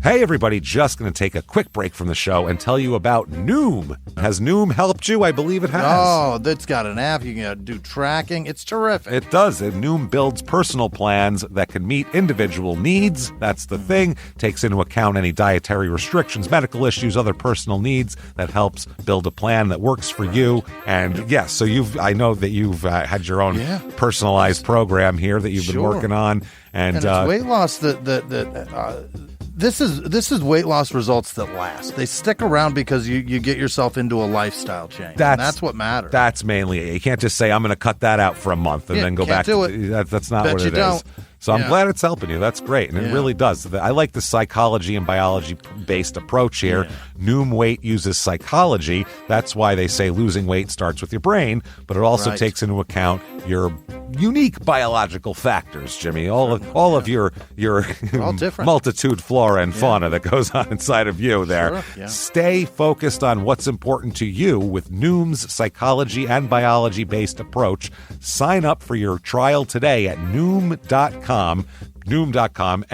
Hey everybody, just going to take a quick break from the show and tell you about Noom. Has Noom helped you? I believe it has. Oh, that's got an app. You can do tracking. It's terrific. It does. Noom builds personal plans that can meet individual needs. That's the thing. Takes into account any dietary restrictions, medical issues, other personal needs. That helps build a plan that works for you. And yes, so I know that you've had your own personalized program here that you've been working on. And it's weight loss This is weight loss results that last. They stick around because you get yourself into a lifestyle change. That's what matters. That's mainly it. You can't just say, I'm going to cut that out for a month and then go back to it. That's not what it is. So I'm glad it's helping you. That's great. And it really does. I like the psychology and biology-based approach here. Yeah. Noom Weight uses psychology. That's why they say losing weight starts with your brain, but it also takes into account your unique biological factors, Jimmy. All of your multitude flora and fauna that goes on inside of you there. Sure. Yeah. Stay focused on what's important to you with Noom's psychology and biology-based approach. Sign up for your trial today at Noom.com, Noom.com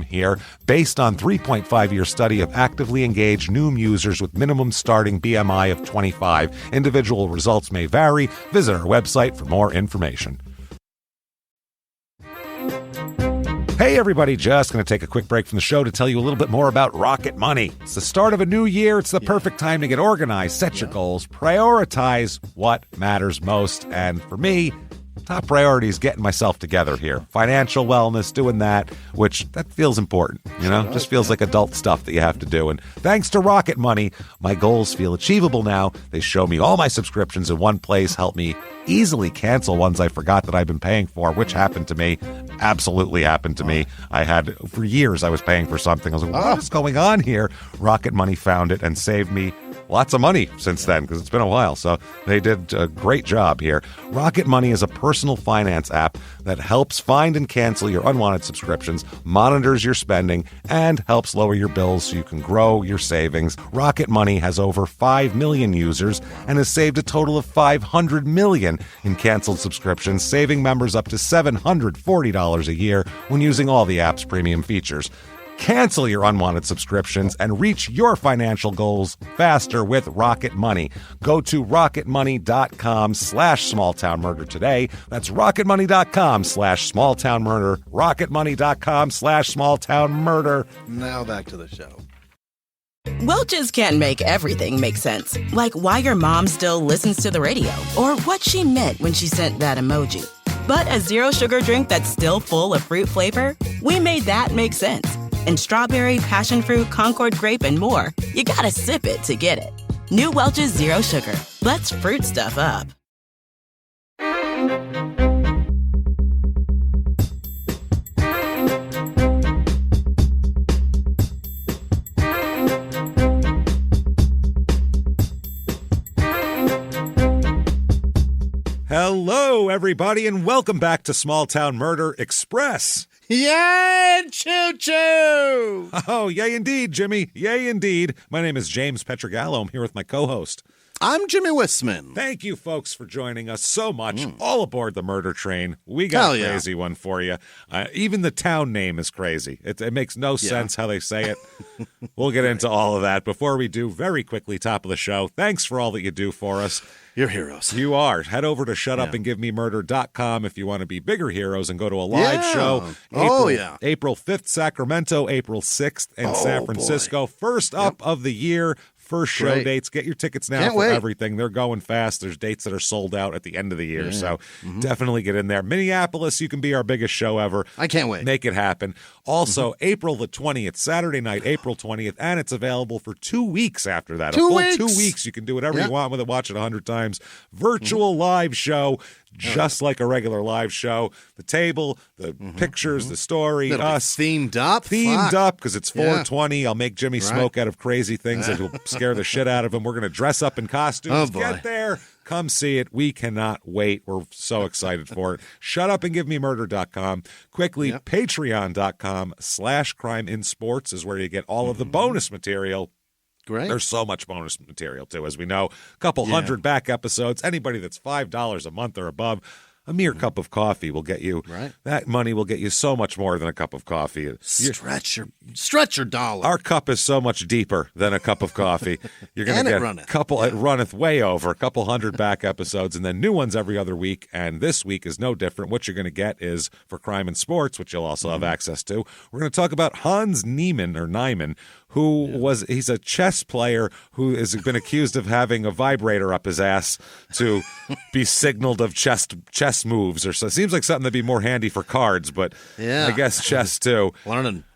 here, based on 3.5-year study of actively engaged Noom users with minimum starting BMI of 25. Individual results may vary. Visit our website for more information. Hey everybody, just going to take a quick break from the show to tell you a little bit more about Rocket Money. It's the start of a new year. It's the perfect time to get organized, set your goals, prioritize what matters most. And for me, top priority is getting myself together here. Financial wellness, doing that, which that feels important, just feels like adult stuff that you have to do. And thanks to Rocket Money, my goals feel achievable now. They show me all my subscriptions in one place, help me easily cancel ones I forgot that I've been paying for, which happened to me. Absolutely happened to me. For years, I was paying for something. I was like, what is going on here? Rocket Money found it and saved me lots of money since then, because it's been a while. So they did a great job here. Rocket Money is a personal finance app that helps find and cancel your unwanted subscriptions, monitors your spending, and helps lower your bills so you can grow your savings. Rocket Money has over 5 million users and has saved a total of $500 million in canceled subscriptions, saving members up to $740 a year when using all the app's premium features. Cancel your unwanted subscriptions and reach your financial goals faster with Rocket Money. Go to rocketmoney.com/smalltownmurder today. That's rocketmoney.com/smalltownmurder. rocketmoney.com/smalltownmurder. Now back to the show. Welch's can't make everything make sense. Like why your mom still listens to the radio or what she meant when she sent that emoji. But a zero sugar drink that's still full of fruit flavor, we made that make sense. And strawberry, passion fruit, Concord grape, and more. You gotta sip it to get it. New Welch's Zero Sugar. Let's fruit stuff up. Hello, everybody, and welcome back to Small Town Murder Express. Yay, choo-choo! Oh, yay indeed, Jimmy. Yay indeed. My name is James Pietragallo. I'm here with my co-host. I'm Jimmie Whisman. Thank you, folks, for joining us so much. All aboard the murder train. We got a crazy one for you. Even the town name is crazy. It makes no sense how they say it. We'll get into all of that. Before we do, very quickly, top of the show, thanks for all that you do for us. You're heroes. You are. Head over to shutupandgivememurder.com if you want to be bigger heroes and go to a live show. April 5th, Sacramento, April 6th in San Francisco. First up of the year. First show dates. Get your tickets now for everything. They're going fast. There's dates that are sold out at the end of the year. So definitely get in there. Minneapolis, you can be our biggest show ever. I can't wait. Make it happen. Also, April the 20th, Saturday night, April 20th, and it's available for 2 weeks after that. 2 weeks. 2 weeks. You can do whatever you want with it. Watch it 100 times. Virtual live show. Just like a regular live show. The table, the pictures, the story, us. Themed up. Themed up because it's 420. I'll make Jimmy smoke out of crazy things that will scare the shit out of him. We're going to dress up in costumes. Get there. Come see it. We cannot wait. We're so excited for it. Shutupandgivememurder.com. Quickly, patreon.com/crimeinsports is where you get all of the bonus material. Great. There's so much bonus material, too, as we know. A couple hundred back episodes. Anybody that's $5 a month or above, A mere cup of coffee will get you, that money will get you so much more than a cup of coffee. Stretch your dollar. Our cup is so much deeper than a cup of coffee. You're going to get it runneth way over, a couple hundred back episodes, and then new ones every other week. And this week is no different. What you're going to get is for Crime and Sports, which you'll also have access to. We're going to talk about Hans Niemann, he's a chess player who has been accused of having a vibrator up his ass to be signaled of chess moves or so. It seems like something that'd be more handy for cards, but I guess chess too.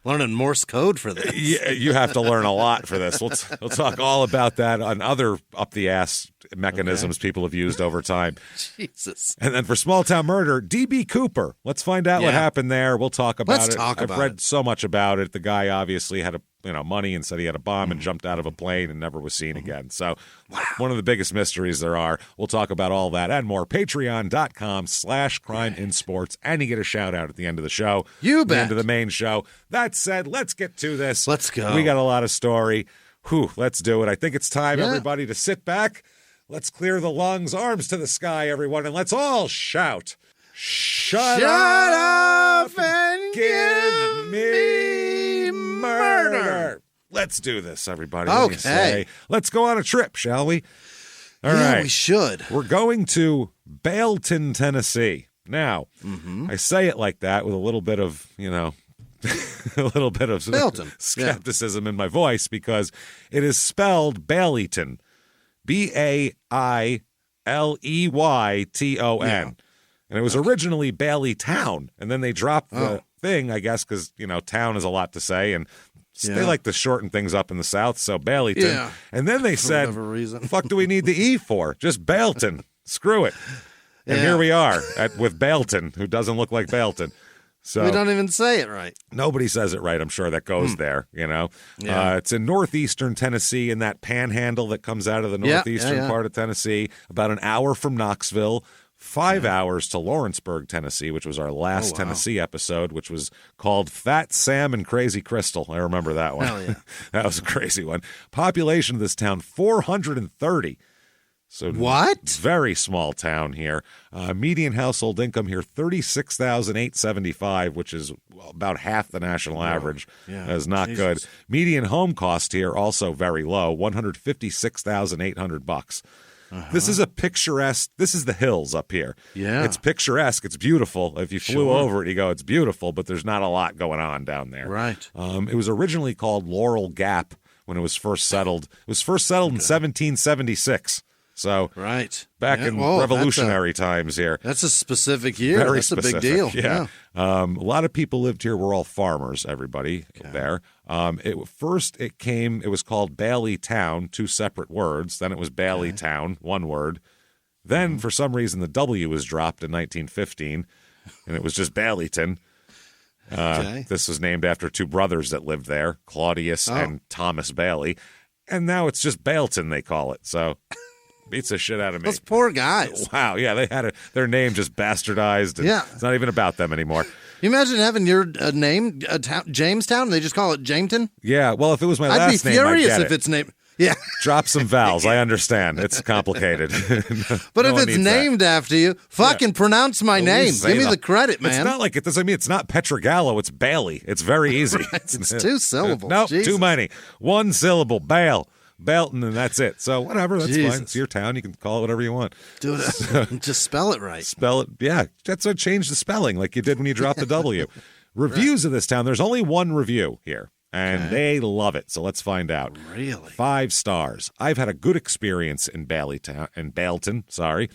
Learning Morse code for this. You have to learn a lot for this. We'll talk all about that on other up the ass mechanisms people have used over time. Jesus. And then for Small Town Murder, D.B. Cooper. Let's find out what happened there. We'll talk about it. I've read so much about it. The guy obviously had money and said he had a bomb and jumped out of a plane and never was seen again. So one of the biggest mysteries there are. We'll talk about all that and more. Patreon.com/CrimeInSports. And you get a shout out at the end of the show. You bet. The end of the main show. That said, let's get to this. Let's go. We got a lot of story. Let's do it. I think it's time, everybody, to sit back. Let's clear the lungs, arms to the sky, everyone, and let's all shout. Shut up and give me murder. Let's do this, everybody. Okay. Let's go on a trip, shall we? All right. right. We should. We're going to Baileyton, Tennessee. Now, I say it like that with a little bit of, a little bit of skepticism in my voice because it is spelled Baileyton. Baileyton. And it was originally Baileytown. And then they dropped the thing, I guess, because, town is a lot to say. And they like to shorten things up in the South. So Baileyton. Yeah. And then they said, fuck do we need the E for? Just Baileyton. Screw it. And here we are with Baileyton, who doesn't look like Baileyton. So we don't even say it right. Nobody says it right, I'm sure, that goes there, Yeah. It's in northeastern Tennessee, in that panhandle that comes out of the northeastern part of Tennessee, about an hour from Knoxville, 5 hours to Lawrenceburg, Tennessee, which was our last Tennessee episode, which was called Fat Sam and Crazy Crystal. I remember that one. Hell yeah. That was a crazy one. Population of this town, 430. So what? Very small town here. Median household income here, $36,875, which is about half the national average. Yeah, that is not good. Median home cost here also very low, $156,800. This is a picturesque. This is the hills up here. Yeah, it's picturesque. It's beautiful. If you flew over it, you go, it's beautiful, but there's not a lot going on down there. Right. It was originally called Laurel Gap when it was first settled. It was first settled in 1776. So back in revolutionary times here. That's a specific year. Very that's specific, a big deal. Yeah. A lot of people lived here. Were all farmers, everybody there. It was called Baileytown, 2 separate words. Then it was Baileytown, 1 word. Then, for some reason, the W was dropped in 1915, and it was just Baileyton. This was named after 2 brothers that lived there, Claudius and Thomas Bailey. And now it's just Baileyton, they call it. So beats the shit out of me. Those poor guys. Wow, yeah, they had their name just bastardized. And it's not even about them anymore. You imagine having your name, Jamestown, and they just call it Jameton? Yeah, well, if it was my last name, I'd be furious if it's named. Yeah. Drop some vowels. I understand. It's complicated. But if it's named after you, fucking pronounce my name. Give me the credit, man. It's not like it does. I mean, it's not Pietragallo. It's Bailey. It's very easy. It's 2 syllables. Nope, too many. 1 syllable. Baileyton, and that's it. So whatever, that's fine. It's your town. You can call it whatever you want. Do it. Just spell it right. Spell it. Yeah, that's what changed the spelling, like you did when you dropped the W. Reviews of this town. There's only 1 review here, and they love it. So let's find out. Really? 5 stars. I've had a good experience in Baileyton. Sorry,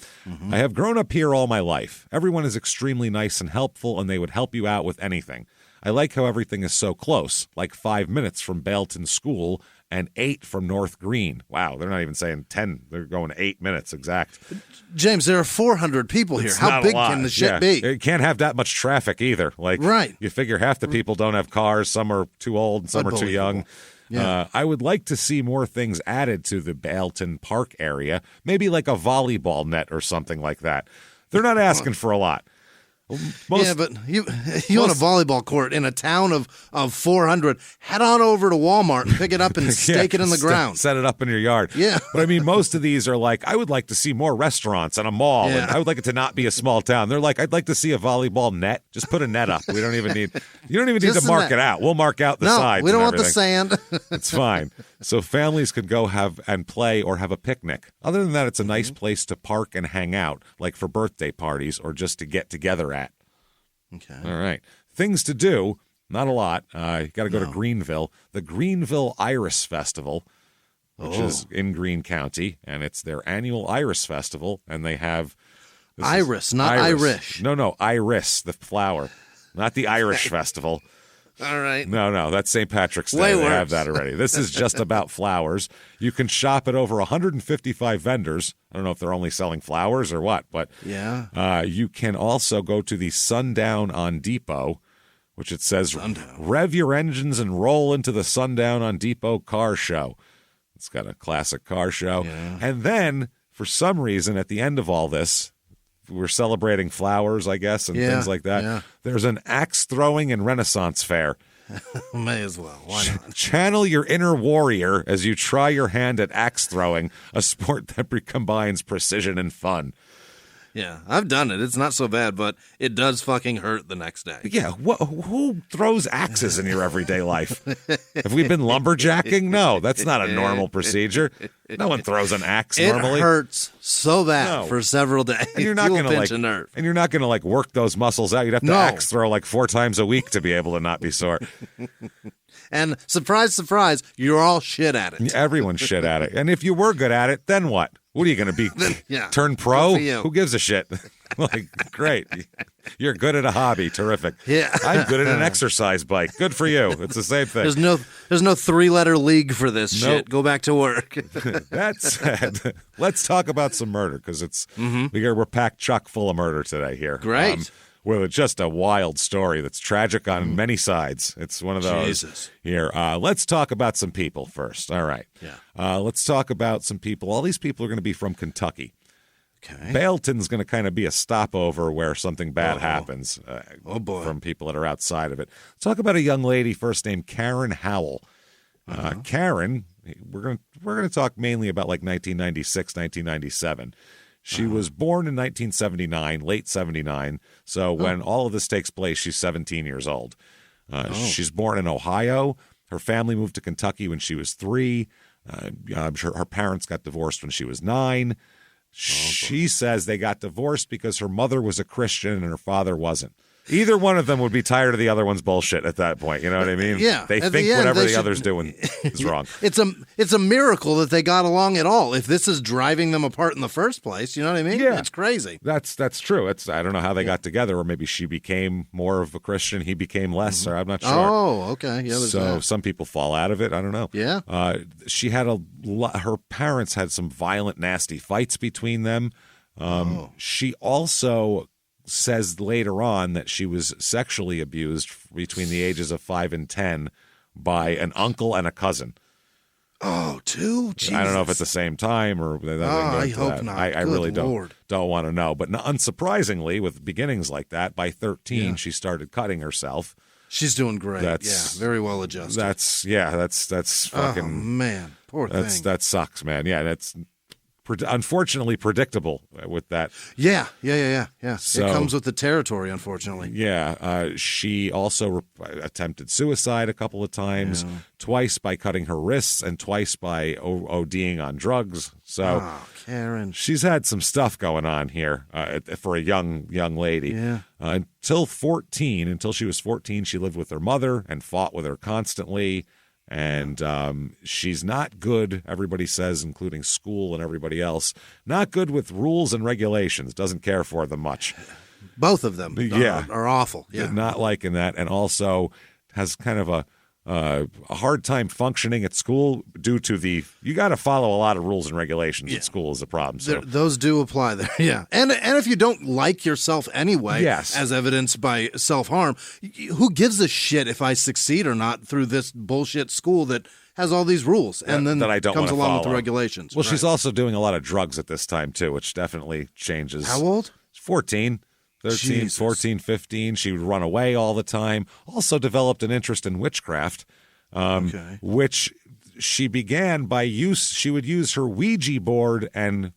I have grown up here all my life. Everyone is extremely nice and helpful, and they would help you out with anything. I like how everything is so close, like 5 minutes from Baileyton School and 8 from North Green. Wow, they're not even saying 10. They're going 8 minutes exact. James, there are 400 people here. How big can the shit be? It can't have that much traffic either. Like, you figure half the people don't have cars. Some are too old and some are too young. Yeah. I would like to see more things added to the Baileyton Park area, maybe like a volleyball net or something like that. They're not asking for a lot. But you on a volleyball court in a town of 400, head on over to Walmart and pick it up and stake it in the ground. Set it up in your yard. Yeah. But I mean, most of these are like, I would like to see more restaurants and a mall. Yeah. And I would like it to not be a small town. They're like, I'd like to see a volleyball net. Just put a net up. You don't even need to mark it out. We'll mark out the sides. We don't and want the everything. sand. It's fine. So families could go have and play or have a picnic. Other than that, it's a nice place to park and hang out, like for birthday parties or just to get together at. Okay. All right. Things to do, not a lot. You got to go to Greenville. The Greenville Iris Festival, which is in Greene County, and it's their annual Iris Festival, and they have... Iris, not Irish. No, Iris, the flower, not the Irish Festival. All right. No, that's St. Patrick's Day. Way They worse. have that already. This is just about flowers. You can shop at over 155 vendors. I don't know if they're only selling flowers or what, but you can also go to the Sundown on Depot, which it says, rev your engines and roll into the Sundown on Depot car show. It's got a classic car show. Yeah. And then, for some reason, at the end of all this, we're celebrating flowers, I guess, and things like that. Yeah. There's an axe throwing and Renaissance fair. May as well. Why not? Channel your inner warrior as you try your hand at axe throwing, a sport that combines precision and fun. Yeah, I've done it. It's not so bad, but it does fucking hurt the next day. Yeah, who throws axes in your everyday life? Have we been lumberjacking? No, that's not a normal procedure. No one throws an axe normally. It hurts so bad for several days. And you're not going to pinch a nerve. And you're not going to like work those muscles out. You'd have to axe throw like 4 times a week to be able to not be sore. And surprise, surprise, you're all shit at it. Everyone's shit at it. And if you were good at it, then what? What are you going to be? Turn pro? Who gives a shit? Like, great. You're good at a hobby. Terrific. Yeah. I'm good at an exercise bike. Good for you. It's the same thing. There's no 3-letter league for this shit. Go back to work. That said, let's talk about some murder because we're packed chock full of murder today here. Great. Well, it's just a wild story that's tragic on many sides. It's one of those here. Let's talk about some people first. All right. Yeah. Let's talk about some people. All these people are going to be from Kentucky. Okay. Baileyton's going to kind of be a stopover where something bad happens from people that are outside of it. Let's talk about a young lady first named Karen Howell. Karen, we're going to talk mainly about like 1996, 1997. She was born in 1979, late 79. So when all of this takes place, she's 17 years old. She's born in Ohio. Her family moved to Kentucky when she was 3. I'm sure her parents got divorced when she was 9. She says they got divorced because her mother was a Christian and her father wasn't. Either one of them would be tired of the other one's bullshit at that point. You know what I mean? Yeah. They think whatever the other's doing is wrong. It's a miracle that they got along at all. If this is driving them apart in the first place, you know what I mean? Yeah. It's crazy. That's true. I don't know how they got together, or maybe she became more of a Christian, he became less, or I'm not sure. Oh, okay. Yeah, so some people fall out of it. I don't know. Yeah. She had her parents had some violent, nasty fights between them. She also says later on that she was sexually abused between the ages of 5 and 10 by an uncle and a cousin. Oh, 2? Jesus. I don't know if at the same time or I hope not. I really Lord. don't want to know. But unsurprisingly, with beginnings like that, by 13 she started cutting herself. She's doing great. Very well adjusted. That's fucking. Oh man, poor thing. That sucks, man. Yeah, that's unfortunately predictable with that. Yeah. So, it comes with the territory, unfortunately. Yeah. She also attempted suicide a couple of times, twice by cutting her wrists and twice by ODing on drugs. So Karen, she's had some stuff going on here for a young lady. Yeah. Until she was 14, she lived with her mother and fought with her constantly. And she's not good, everybody says, including school and everybody else, not good with rules and regulations, doesn't care for them much. Both of them are awful. Yeah. Not liking that, and also has kind of a hard time functioning at school due to you got to follow a lot of rues and regulations at school is a problem. So those do apply there. Yeah. And if you don't like yourself anyway, as evidenced by self-harm, who gives a shit if I succeed or not through this bullshit school that has all these rules and then that I don't comes along follow. with the regulations. Well, she's also doing a lot of drugs at this time too, which definitely changes. How old? 14. 13, Jesus. 14, 15. She would run away all the time. Also developed an interest in witchcraft, which she began by she would use her Ouija board and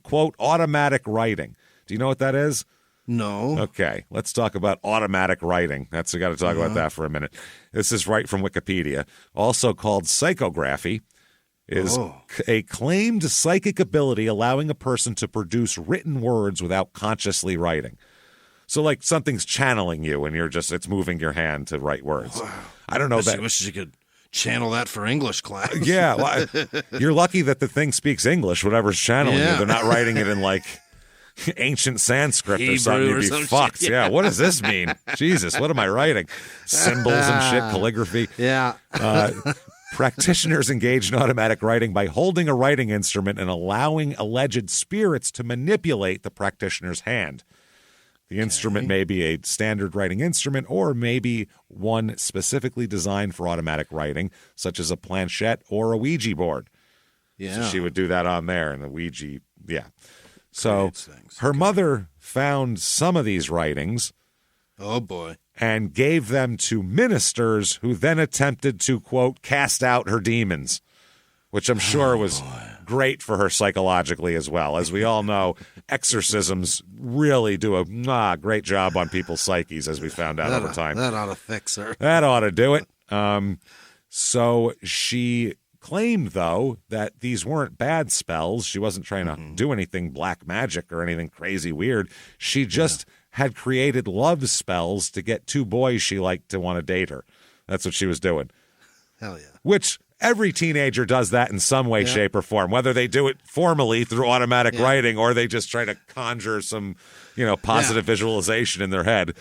quote, automatic writing. Do you know what that is? No. Okay, let's talk about automatic writing. We got to talk about that for a minute. This is right from Wikipedia. Also called psychography, is a claimed psychic ability allowing a person to produce written words without consciously writing. So like something's channeling you and it's moving your hand to write words. Wow. I don't know I wish you could channel that for English class. Yeah, well, you're lucky that the thing speaks English, whatever's channeling you. They're not writing it in like ancient Sanskrit Hebrew or something. You'd be fucked. Shit. Yeah, what does this mean? Jesus, what am I writing? Symbols and shit, calligraphy. Yeah. Practitioners engage in automatic writing by holding a writing instrument and allowing alleged spirits to manipulate the practitioner's hand. The instrument may be a standard writing instrument or maybe one specifically designed for automatic writing, such as a planchette or a Ouija board. Yeah. So she would do that on there, and the Ouija, So her mother found some of these writings. Oh, boy. And gave them to ministers who then attempted to, quote, cast out her demons, which I'm sure was great for her psychologically as well. As we all know, exorcisms really do a great job on people's psyches, as we found out over time. That ought to fix her. That ought to do it. So she claimed, though, that these weren't bad spells. She wasn't trying to do anything black magic or anything crazy weird. She just had created love spells to get two boys she liked to want to date her. That's what she was doing. Hell yeah. Which every teenager does that in some way, shape, or form, whether they do it formally through automatic writing or they just try to conjure some, positive visualization in their head.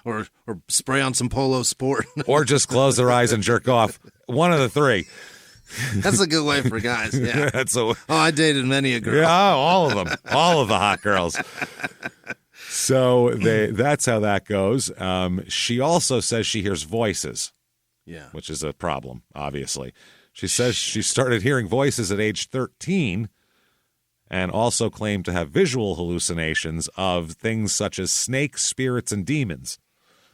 Or spray on some Polo Sport. Or just close their eyes and jerk off. One of the three. That's a good way for guys, yeah. I dated many a girl. Yeah, all of them. All of the hot girls. So that's how that goes. She also says she hears voices, which is a problem, obviously. She says she started hearing voices at age 13 and also claimed to have visual hallucinations of things such as snakes, spirits, and demons.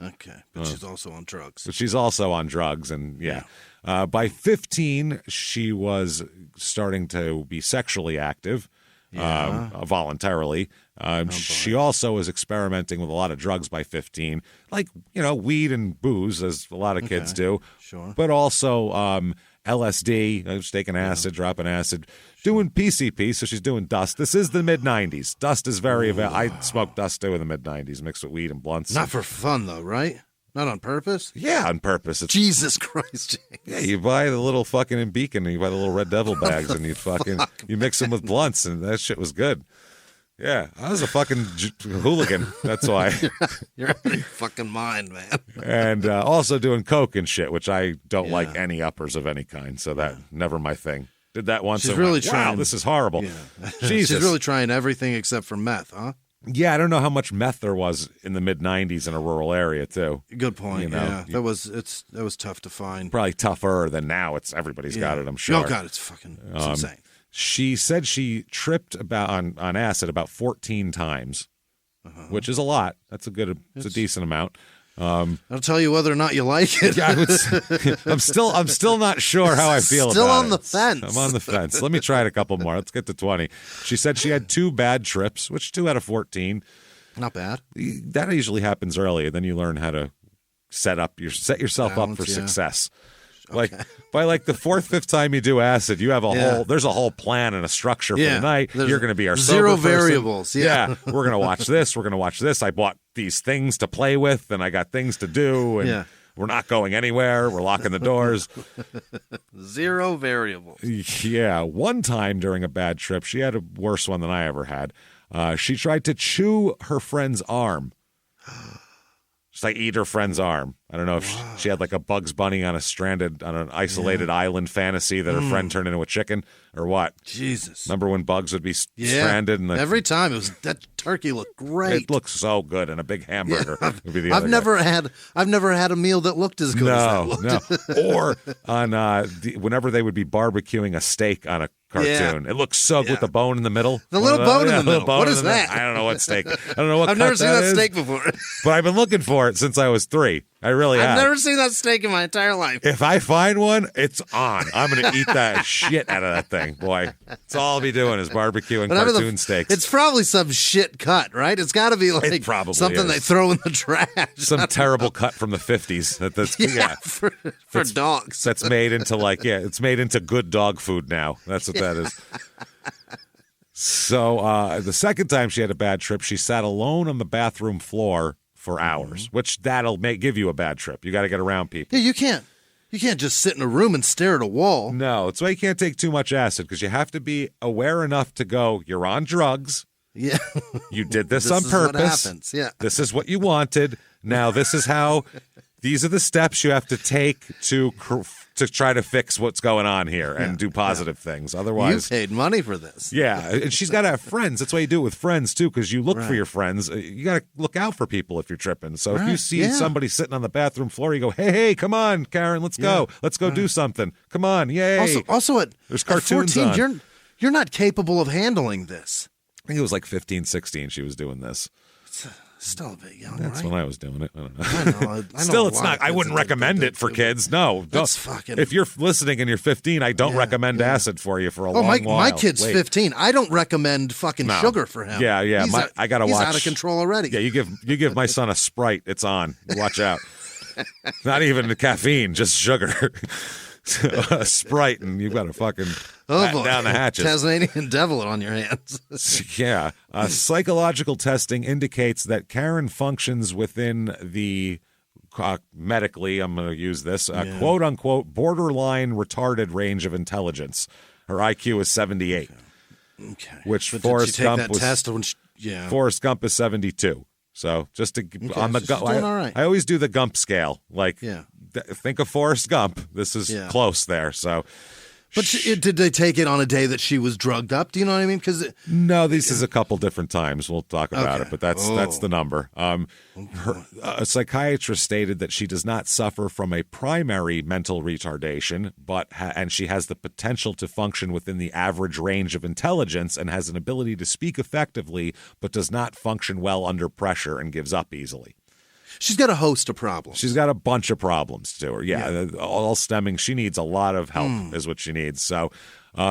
Okay, but she's also on drugs. But she's also on drugs, and by 15, she was starting to be sexually active. Voluntarily. She also was experimenting with a lot of drugs by 15, like, weed and booze, as a lot of kids do. Sure. But also LSD, just taking acid, dropping acid, doing PCP, so she's doing dust. This is the mid-'90s. Dust is very I smoked dust, too, in the mid-'90s, mixed with weed and blunts. Not for fun, though, right? Not on purpose? Yeah, on purpose. Jesus Christ, James. Yeah, you buy the little fucking Beacon, and you buy the little Red Devil bags, and you mix them with blunts, and that shit was good. Yeah, I was a fucking hooligan. That's why. You're out of your fucking mind, man. And also doing coke and shit, which I don't like any uppers of any kind, so that never my thing. Did that once. She's really trying. Wow, this is horrible. Yeah. Jesus. She's really trying everything except for meth, huh? Yeah, I don't know how much meth there was in the mid-'90s in a rural area too. Good point. Yeah, that was tough to find. Probably tougher than now. Everybody's got it. I'm sure. Oh God, it's insane. She said she tripped on acid about 14 times, which is a lot. That's it's a decent amount. I'll tell you whether or not you like it. I'm still not sure how I feel about it. Still on the fence. I'm on the fence. Let me try it a couple more. Let's get to 20. She said she had 2 bad trips, which 2 out of 14. Not bad. That usually happens early. Then you learn how to set yourself up for success. Like by like the 4th, 5th time you do acid, you have there's a whole plan and a structure for the night. You're going to be our zero sober variables. Yeah, we're going to watch this. We're going to watch this. I bought these things to play with, and I got things to do, and we're not going anywhere. We're locking the doors. Zero variables. Yeah, one time during a bad trip, she had a worse one than I ever had. She tried to chew her friend's arm. Just like eat her friend's arm. I don't know if she had like a Bugs Bunny on an isolated island fantasy that her friend turned into a chicken or what. Jesus. Remember when Bugs would be stranded? And every time that turkey looked great. It looked so good, and a big hamburger would be the I've other never had a meal that looked as good as that looked. No. Or on whenever they would be barbecuing a steak on a cartoon. It looks so good with the bone in the middle. The little bone in the middle. What is that? I don't know what steak. I don't know what I've never seen that is, steak before. But I've been looking for it since I was 3. I really have. I've never seen that steak in my entire life. If I find one, it's on. I'm going to eat that shit out of that thing, boy. That's all I'll be doing is barbecuing cartoon steaks. It's probably some shit cut, right? It's got to be like something they throw in the trash. Some terrible cut from the 50s. For dogs. That's made into it's made into good dog food now. That's what that is. So the second time she had a bad trip, she sat alone on the bathroom floor for hours, which that'll give you a bad trip. You got to get around people. Yeah, you can't just sit in a room and stare at a wall. No, that's why you can't take too much acid, because you have to be aware enough to go, you're on drugs. Yeah. You did this on purpose. What happens. Yeah. This is what you wanted. Now this is how, these are the steps you have to take to try to fix what's going on here and do positive things. Otherwise, you paid money for this. Yeah, and she's got to have friends. That's why you do it with friends too, because you look for your friends. You got to look out for people if you're tripping. So if you see somebody sitting on the bathroom floor, you go, "Hey, come on, Karen, let's go. Let's go do something. Come on, yay!" Also there's cartoons 14, on. You're not capable of handling this. I think it was like 15, 16 she was doing this. Still a bit young, That's right? when I was doing it. I don't know. I know Still, it's not. I wouldn't recommend it for kids. No. If you're listening and you're 15, I don't recommend acid for you for a long while. My kid's 15. I don't recommend fucking sugar for him. Yeah. I got to watch. He's out of control already. Yeah, you give my son a Sprite. It's on. Watch out. Not even the caffeine, just sugar. A Sprite, and you've got to fucking down the hatches. Tasmanian devil on your hands. Yeah. Psychological testing indicates that Karen functions within the, medically, I'm going to use this, quote-unquote, borderline retarded range of intelligence. Her IQ is 78. Okay. Which but Forrest Gump was... Test when Forrest Gump is 72. So just to on the Gump, I always do the Gump scale. Think of Forrest Gump. This is close there. So, but did they take it on a day that she was drugged up? Do you know what I mean? No, this is a couple different times. We'll talk about it, but that's the number. A psychiatrist stated that she does not suffer from a primary mental retardation, and she has the potential to function within the average range of intelligence and has an ability to speak effectively, but does not function well under pressure and gives up easily. She's got a host of problems. She's got a bunch of problems to her. Yeah. All stemming. She needs a lot of help is what she needs. So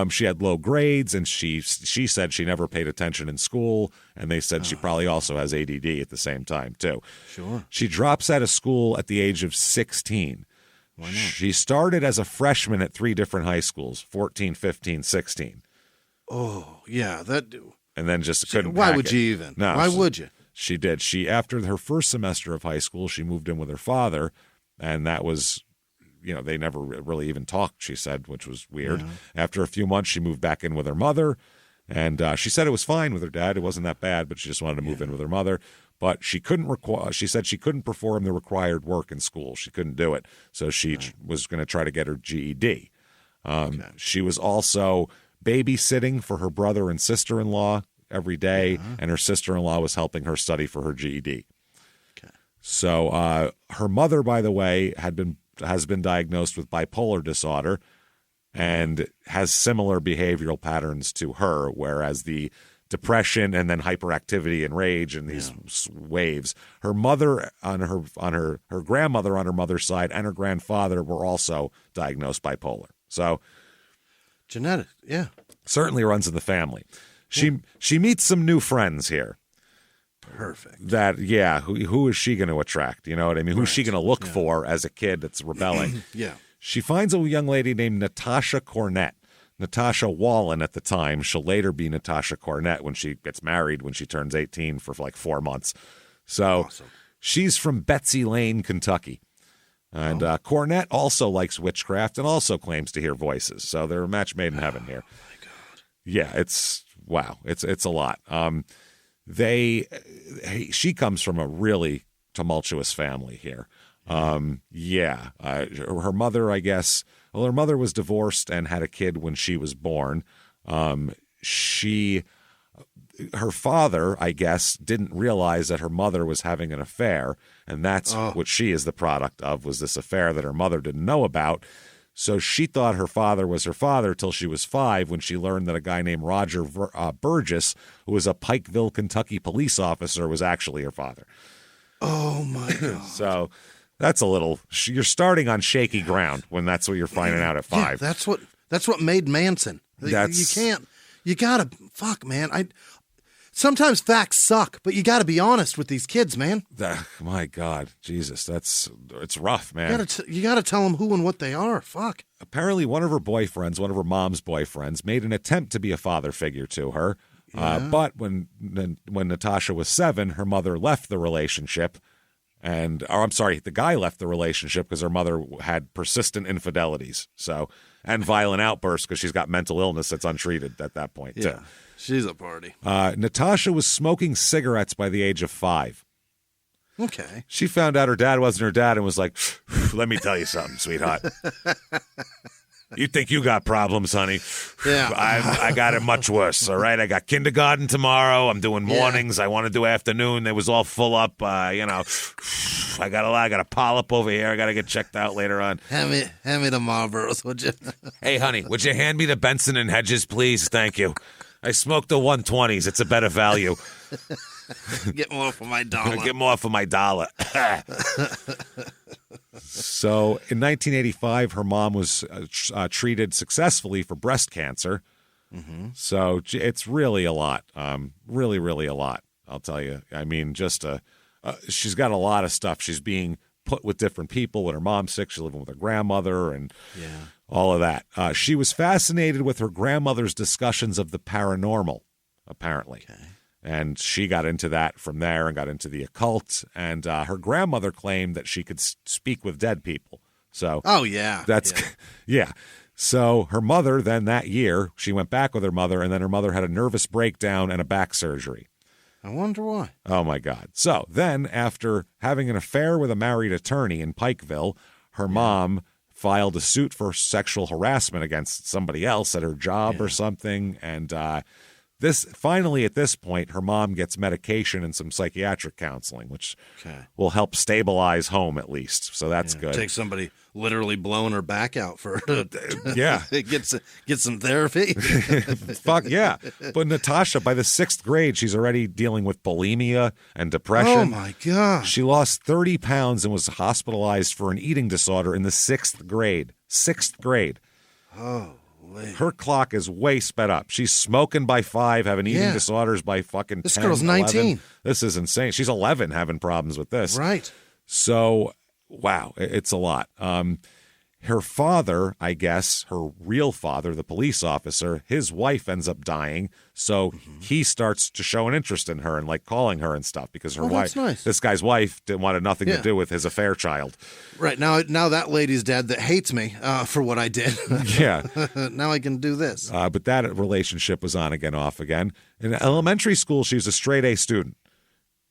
she had low grades, and she said she never paid attention in school, and they said she probably also has ADD at the same time, too. Sure. She drops out of school at the age of 16. Why not? She started as a freshman at 3 different high schools, 14, 15, 16. Oh, yeah. And then just couldn't Why pack would it. you even? No, Why would you? She did. After her first semester of high school, she moved in with her father, and that was, they never really even talked, she said, which was weird. Yeah. After a few months, she moved back in with her mother, and she said it was fine with her dad. It wasn't that bad, but she just wanted to move in with her mother. But she said she couldn't perform the required work in school. She couldn't do it. So she was going to try to get her GED. She was also babysitting for her brother and sister-in-law every day, and her sister-in-law was helping her study for her GED. Okay. So her mother, by the way, has been diagnosed with bipolar disorder and has similar behavioral patterns to her, whereas the depression and then hyperactivity and rage and these waves. Her mother her grandmother on her mother's side and her grandfather were also diagnosed bipolar. So genetic, certainly runs in the family. She meets some new friends here. Perfect. That, who is she going to attract? You know what I mean? Who's she going to look for as a kid that's rebelling? Yeah. She finds a young lady named Natasha Cornett. Natasha Wallen at the time. She'll later be Natasha Cornett when she gets married, when she turns 18 for like 4 months. So she's from Betsy Lane, Kentucky. And Cornett also likes witchcraft and also claims to hear voices. So they're a match made in heaven here. Oh, my God. Yeah, it's a lot. She comes from a really tumultuous family here. Her mother, I guess, her mother was divorced and had a kid when she was born. Her father, I guess, didn't realize that her mother was having an affair, and that's what she is the product of, was this affair that her mother didn't know about. So she thought her father was her father till she was 5 when she learned that a guy named Roger Burgess, who was a Pikeville, Kentucky police officer, was actually her father. Oh, my God. So that's a little – you're starting on shaky ground when that's what you're finding out at 5. Yeah, that's what made Manson. You can't – you got to – fuck, man. Sometimes facts suck, but you got to be honest with these kids, man. My God, Jesus, it's rough, man. You got to tell them who and what they are. Fuck. Apparently, one of her boyfriends, one of her mom's boyfriends, made an attempt to be a father figure to her. Yeah. But when Natasha was 7, her mother left the relationship, the guy left the relationship because her mother had persistent infidelities, and violent outbursts because she's got mental illness that's untreated at that point. Yeah. Too. She's a party. Natasha was smoking cigarettes by the age of 5. Okay. She found out her dad wasn't her dad and was like, let me tell you something, sweetheart. You think you got problems, honey? Yeah. I got it much worse, all right? I got kindergarten tomorrow. I'm doing mornings. Yeah. I want to do afternoon. It was all full up, I got a polyp over here. I got to get checked out later on. Hand me the Marlboros, would you? Hey, honey, would you hand me the Benson and Hedges, please? Thank you. I smoked the 120s. It's a better value. Get more for my dollar. Get more for my dollar. So in 1985, her mom was treated successfully for breast cancer. Mm-hmm. So it's really a lot. Really, really a lot, I'll tell you. I mean, she's got a lot of stuff. She's being put with different people. When her mom's sick, she's living with her grandmother and all of that. She was fascinated with her grandmother's discussions of the paranormal, apparently. Okay. And she got into that from there and got into the occult. And her grandmother claimed that she could speak with dead people. So, yeah. So her mother, then that year, she went back with her mother, and then her mother had a nervous breakdown and a back surgery. I wonder why. Oh, my God. So then, after having an affair with a married attorney in Pikeville, her mom filed a suit for sexual harassment against somebody else at her job or something. And finally, at this point, her mom gets medication and some psychiatric counseling, which will help stabilize home at least. So that's good. Take somebody literally blowing her back out for her to get some therapy. Fuck yeah. But Natasha, by the 6th grade, she's already dealing with bulimia and depression. Oh, my God. She lost 30 pounds and was hospitalized for an eating disorder in the 6th grade. 6th grade. Oh. Her clock is way sped up. She's smoking by 5, having eating disorders by fucking 10. This girl's 19. 11. This is insane. She's 11 having problems with this. Right. So, wow, it's a lot. Her father, I guess, her real father, the police officer, his wife ends up dying. So he starts to show an interest in her and like calling her and stuff because her wife, this guy's wife, wanted nothing to do with his affair child. Right. Now that lady's dead that hates me for what I did. Yeah. Now I can do this. But that relationship was on again, off again. In elementary school, she was a straight A student.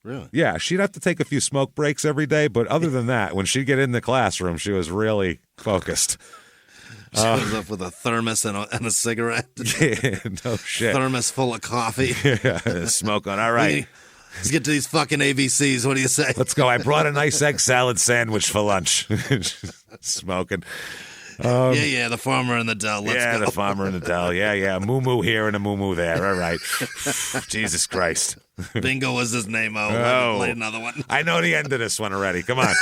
Really? Yeah, she'd have to take a few smoke breaks every day, but other than that, when she'd get in the classroom, she was really focused. She was up with a thermos and a cigarette. Yeah, no shit. Thermos full of coffee. Yeah, smoke on. All right. Let's get to these fucking ABCs. What do you say? Let's go. I brought a nice egg salad sandwich for lunch. Smoking. The farmer in the dell. Let's go. The farmer in the dell. Yeah. Moo-moo here and a moo-moo there. All right. Jesus Christ. Bingo was his name. Play another one. I know the end of this one already. Come on.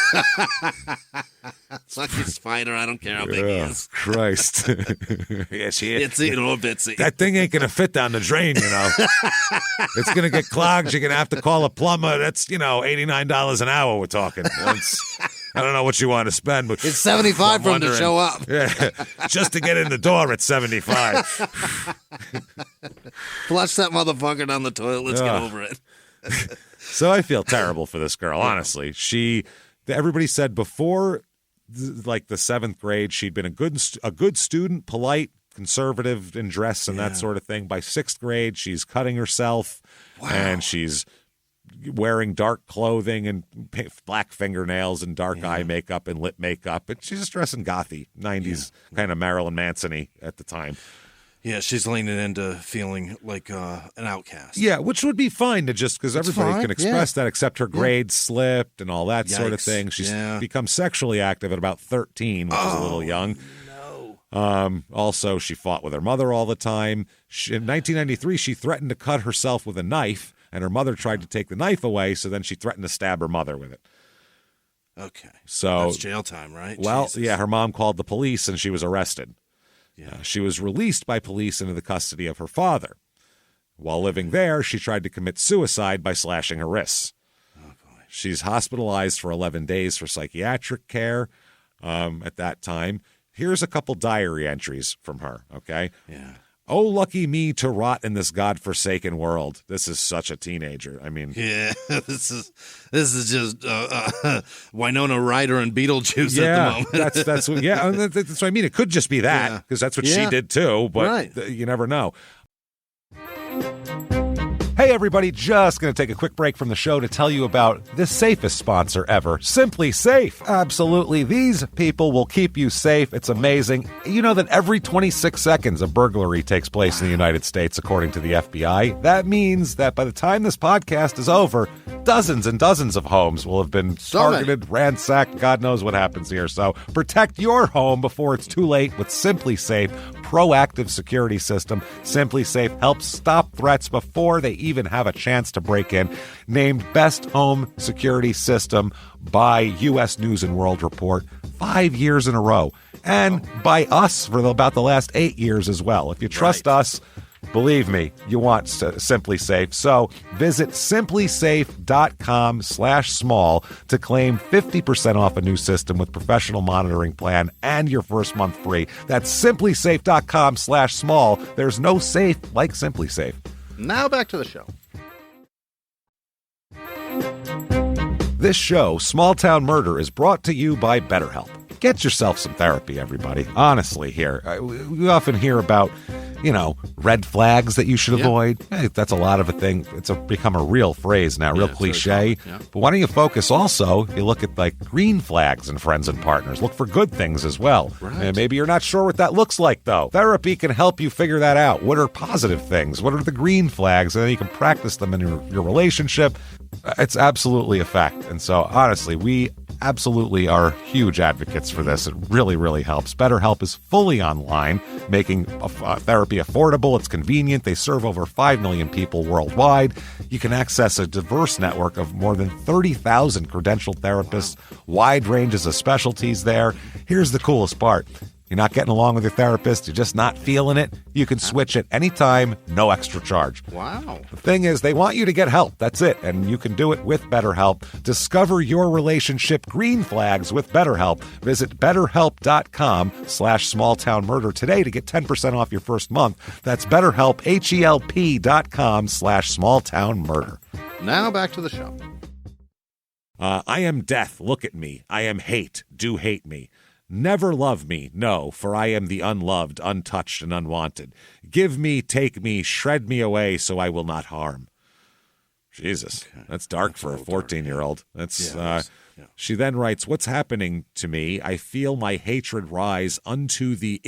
Suck your spider. I don't care how big he is. Christ. Yeah, she is. Itsy or bitsy. That thing ain't going to fit down the drain, It's going to get clogged. You're going to have to call a plumber. That's, $89 an hour we're talking. I don't know what you want to spend, but it's $75 for him to show up. Yeah, just to get in the door at $75. Flush that motherfucker down the toilet. Let's get over it. So I feel terrible for this girl. Honestly, everybody said before, the 7th grade, she'd been a good student, polite, conservative in dress and that sort of thing. By 6th grade, she's cutting herself, and she's wearing dark clothing and black fingernails and dark eye makeup and lip makeup. And she's just dressing gothy, 90s kind of Marilyn Manson-y at the time. Yeah, she's leaning into feeling like an outcast. Yeah, which would be fine to just because everybody can express that, except her grades slipped and all that sort of thing. She's become sexually active at about 13, which is a little young. No. Also, she fought with her mother all the time. In 1993, she threatened to cut herself with a knife, and her mother tried to take the knife away, so then she threatened to stab her mother with it. Okay. So that's jail time, right? Well, Jesus. yeah, her mom called the police, and she was arrested. Yeah. She was released by police into the custody of her father. While living there, she tried to commit suicide by slashing her wrists. Oh, boy. She's hospitalized for 11 days for psychiatric care at that time. Here's a couple diary entries from her, okay? Yeah. Oh, lucky me to rot in this godforsaken world. This is such a teenager. I mean, yeah, this is just Winona Ryder and Beetlejuice yeah, at the moment. that's what I mean. It could just be that because that's what she did too. But you never know. Hey, everybody, just going to take a quick break from the show to tell you about the safest sponsor ever, Simply Safe. Absolutely. These people will keep you safe. It's amazing. You know that every 26 seconds a burglary takes place in the United States, according to the FBI. That means that by the time this podcast is over, dozens and dozens of homes will have been targeted, ransacked. God knows what happens here. So protect your home before it's too late with Simply Safe proactive security system. Simply Safe helps stop threats before they even have a chance to break in. Named Best Home Security System by U.S. News and World Report 5 years in a row. And by us for about the last 8 years as well. If you trust us, believe me, you want Simply Safe. So visit simplysafe.com/small to claim 50% off a new system with professional monitoring plan and your first month free. That's simplysafe.com/small. There's no safe like Simply Safe. Now back to the show. This show, Small Town Murder, is brought to you by BetterHelp. Get yourself some therapy, everybody. Honestly, here. We often hear about, red flags that you should avoid. Hey, that's a lot of a thing. It's become a real phrase now, real cliche. But why don't you focus also, you look at green flags in friends and partners. Look for good things as well. Right. And maybe you're not sure what that looks like, though. Therapy can help you figure that out. What are positive things? What are the green flags? And then you can practice them in your relationship. It's absolutely a fact. And so, honestly, we absolutely are huge advocates for this. It really, really helps. BetterHelp is fully online, making therapy affordable. It's convenient. They serve over 5 million people worldwide. You can access a diverse network of more than 30,000 credentialed therapists, wide ranges of specialties there. Here's the coolest part. You're not getting along with your therapist, you're just not feeling it, you can switch at any time, no extra charge. Wow. The thing is, they want you to get help. That's it. And you can do it with BetterHelp. Discover your relationship green flags with BetterHelp. Visit BetterHelp.com/smalltownmurder today to get 10% off your first month. That's BetterHelp, HELP.com/smalltownmurder. Now back to the show. I am death, look at me. I am hate, do hate me. Never love me, no, for I am the unloved, untouched, and unwanted. Give me, take me, shred me away, so I will not harm. Jesus, that's dark for a 14-year-old. That's She then writes, "What's happening to me? I feel my hatred rise unto the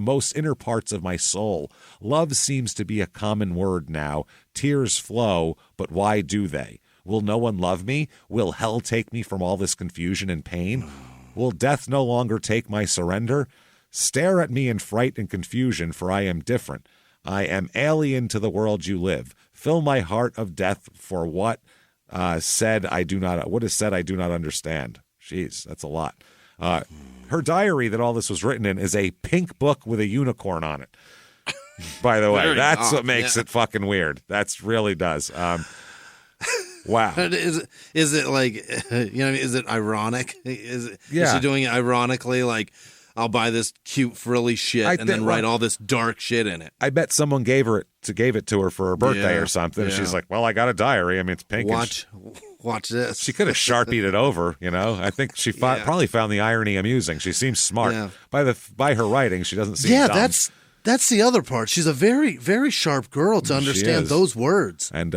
most inner parts of my soul. Love seems to be a common word now. Tears flow, but why do they? Will no one love me? Will hell take me from all this confusion and pain? Will death no longer take my surrender? Stare at me in fright and confusion, for I am different. I am alien to the world you live. Fill my heart of death for what is said I do not understand." Jeez, that's a lot. Her diary that all this was written in is a pink book with a unicorn on it. By the way, that's what makes it fucking weird. That's really does. Wow. Is it like, is it ironic? Is she doing it ironically? Like, I'll buy this cute frilly shit and then write all this dark shit in it. I bet someone gave it to her for her birthday or something. Yeah. She's like, well, I got a diary. I mean, it's pink. Watch this. She could have Sharpied it over, I think she probably found the irony amusing. She seems smart. Yeah. By her writing, she doesn't seem dumb. That's the other part. She's a very, very sharp girl to understand those words. And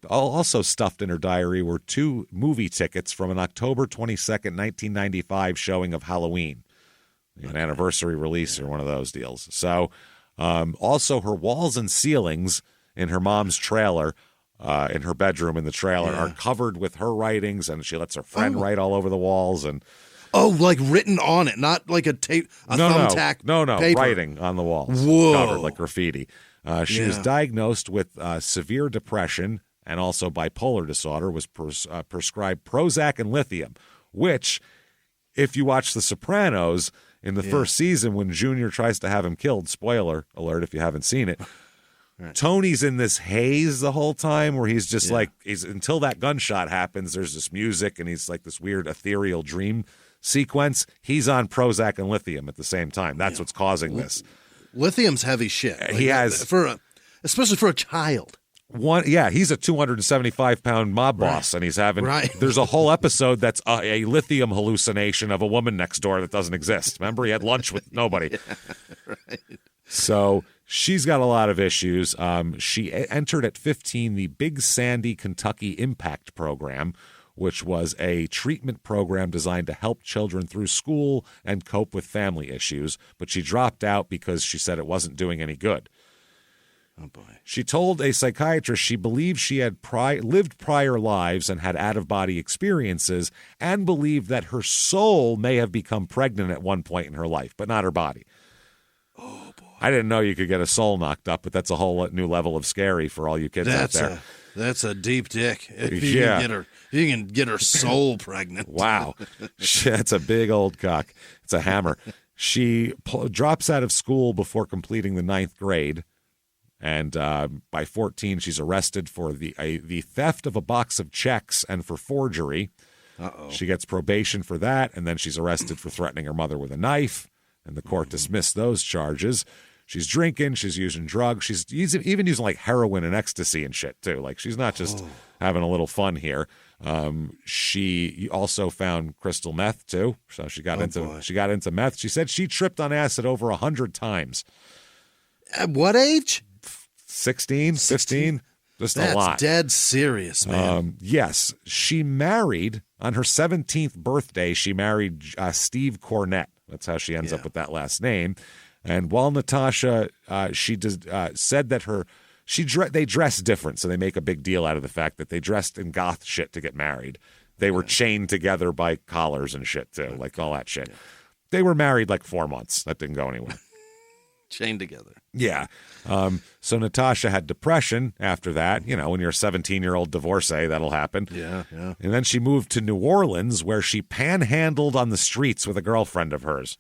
also stuffed in her diary were 2 movie tickets from an October 22nd, 1995 showing of Halloween, an anniversary release or one of those deals. So also her walls and ceilings in her mom's trailer, in her bedroom in the trailer, are covered with her writings, and she lets her friend write all over the walls. And Oh, like written on it, not like a thumbtack. No, paper. writing on the walls. Whoa. Covered like graffiti. She was diagnosed with severe depression and also bipolar disorder, was prescribed Prozac and lithium, which, if you watch The Sopranos, in the first season when Junior tries to have him killed, spoiler alert if you haven't seen it, right. Tony's in this haze the whole time where he's just like, until that gunshot happens, there's this music and he's like this weird ethereal dream sequence. He's on Prozac and lithium at the same time. That's what's causing this. Lithium's heavy shit. Like, he has, especially for a child. He's a 275-pound mob boss, and he's having. Right. There's a whole episode that's a lithium hallucination of a woman next door that doesn't exist. Remember, he had lunch with nobody. Right. So she's got a lot of issues. She entered at 15 the Big Sandy Kentucky Impact Program, which was a treatment program designed to help children through school and cope with family issues. But she dropped out because she said it wasn't doing any good. Oh, boy. She told a psychiatrist she believed she had lived prior lives and had out-of-body experiences and believed that her soul may have become pregnant at one point in her life, but not her body. Oh, boy. I didn't know you could get a soul knocked up, but that's a whole new level of scary for all you kids out there. That's a deep dick. If you can get her soul pregnant. Wow. That's a big old cock. It's a hammer. She drops out of school before completing the 9th grade. And by 14, she's arrested for the theft of a box of checks and for forgery. Uh-oh. She gets probation for that, and then she's arrested for threatening her mother with a knife, and the court dismissed those charges. She's drinking, she's using drugs, she's even using like heroin and ecstasy and shit too. Like she's not just having a little fun here. She also found crystal meth too, so she got into meth. She said she tripped on acid over 100 times. At what age? 16, 15, just a lot. That's dead serious, man. Yes. She married, on her 17th birthday, she married Steve Cornett. That's how she ends up with that last name. And while Natasha, said that they dress different, so they make a big deal out of the fact that they dressed in goth shit to get married. They were chained together by collars and shit, too, like all that shit. Yeah. They were married like 4 months. That didn't go anywhere. Chained together. Yeah. So Natasha had depression after that. You know, when you're a 17-year-old divorcee, that'll happen. Yeah. And then she moved to New Orleans, where she panhandled on the streets with a girlfriend of hers.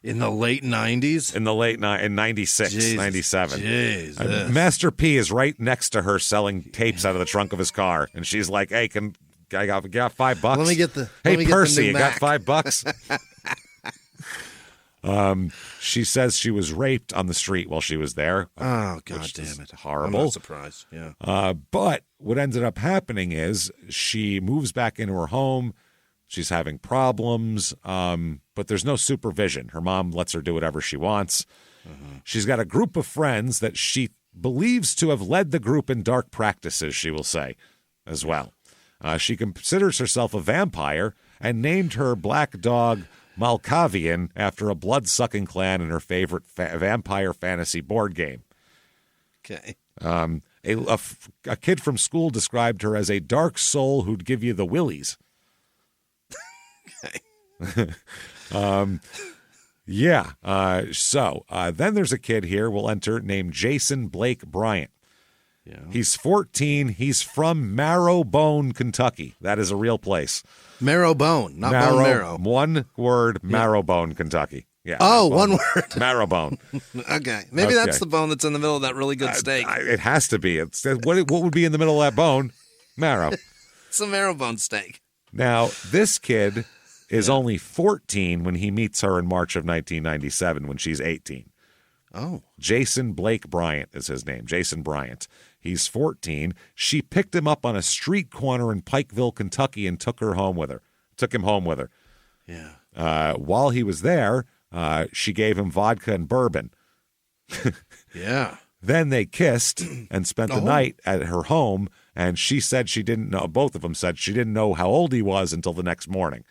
In the late 90s? In 96, 97. Jesus. Master P is right next to her selling tapes out of the trunk of his car. And she's like, hey, I got $5? Let me get the Hey, Percy, you got Mac. $5? She says she was raped on the street while she was there. Oh, God damn it. Horrible. I'm not surprised. Yeah. But what ended up happening is she moves back into her home. She's having problems, but there's no supervision. Her mom lets her do whatever she wants. Mm-hmm. She's got a group of friends that she believes to have led the group in dark practices, she will say, as well. She considers herself a vampire and named her black dog Malkavian after a blood-sucking clan in her favorite vampire fantasy board game. Okay. A kid from school described her as a dark soul who'd give you the willies. Okay. So then there's a kid here we'll enter named Jason Blake Bryant. Yeah. He's 14. He's from Marrowbone, Kentucky. That is a real place. Marrowbone, not bone marrow. One word, Marrowbone, Kentucky. Yeah. Oh, one word. Marrowbone. Okay. Maybe that's the bone that's in the middle of that really good steak. It has to be. What would be in the middle of that bone? Marrow. It's a marrowbone steak. Now, this kid is only 14 when he meets her in March of 1997 when she's 18. Oh. Jason Blake Bryant is his name. Jason Bryant. He's 14. She picked him up on a street corner in Pikeville, Kentucky, and took him home with her. Yeah. While he was there, she gave him vodka and bourbon. Yeah. Then they kissed and spent the night at her home, and she said she didn't know, both of them said she didn't know how old he was until the next morning.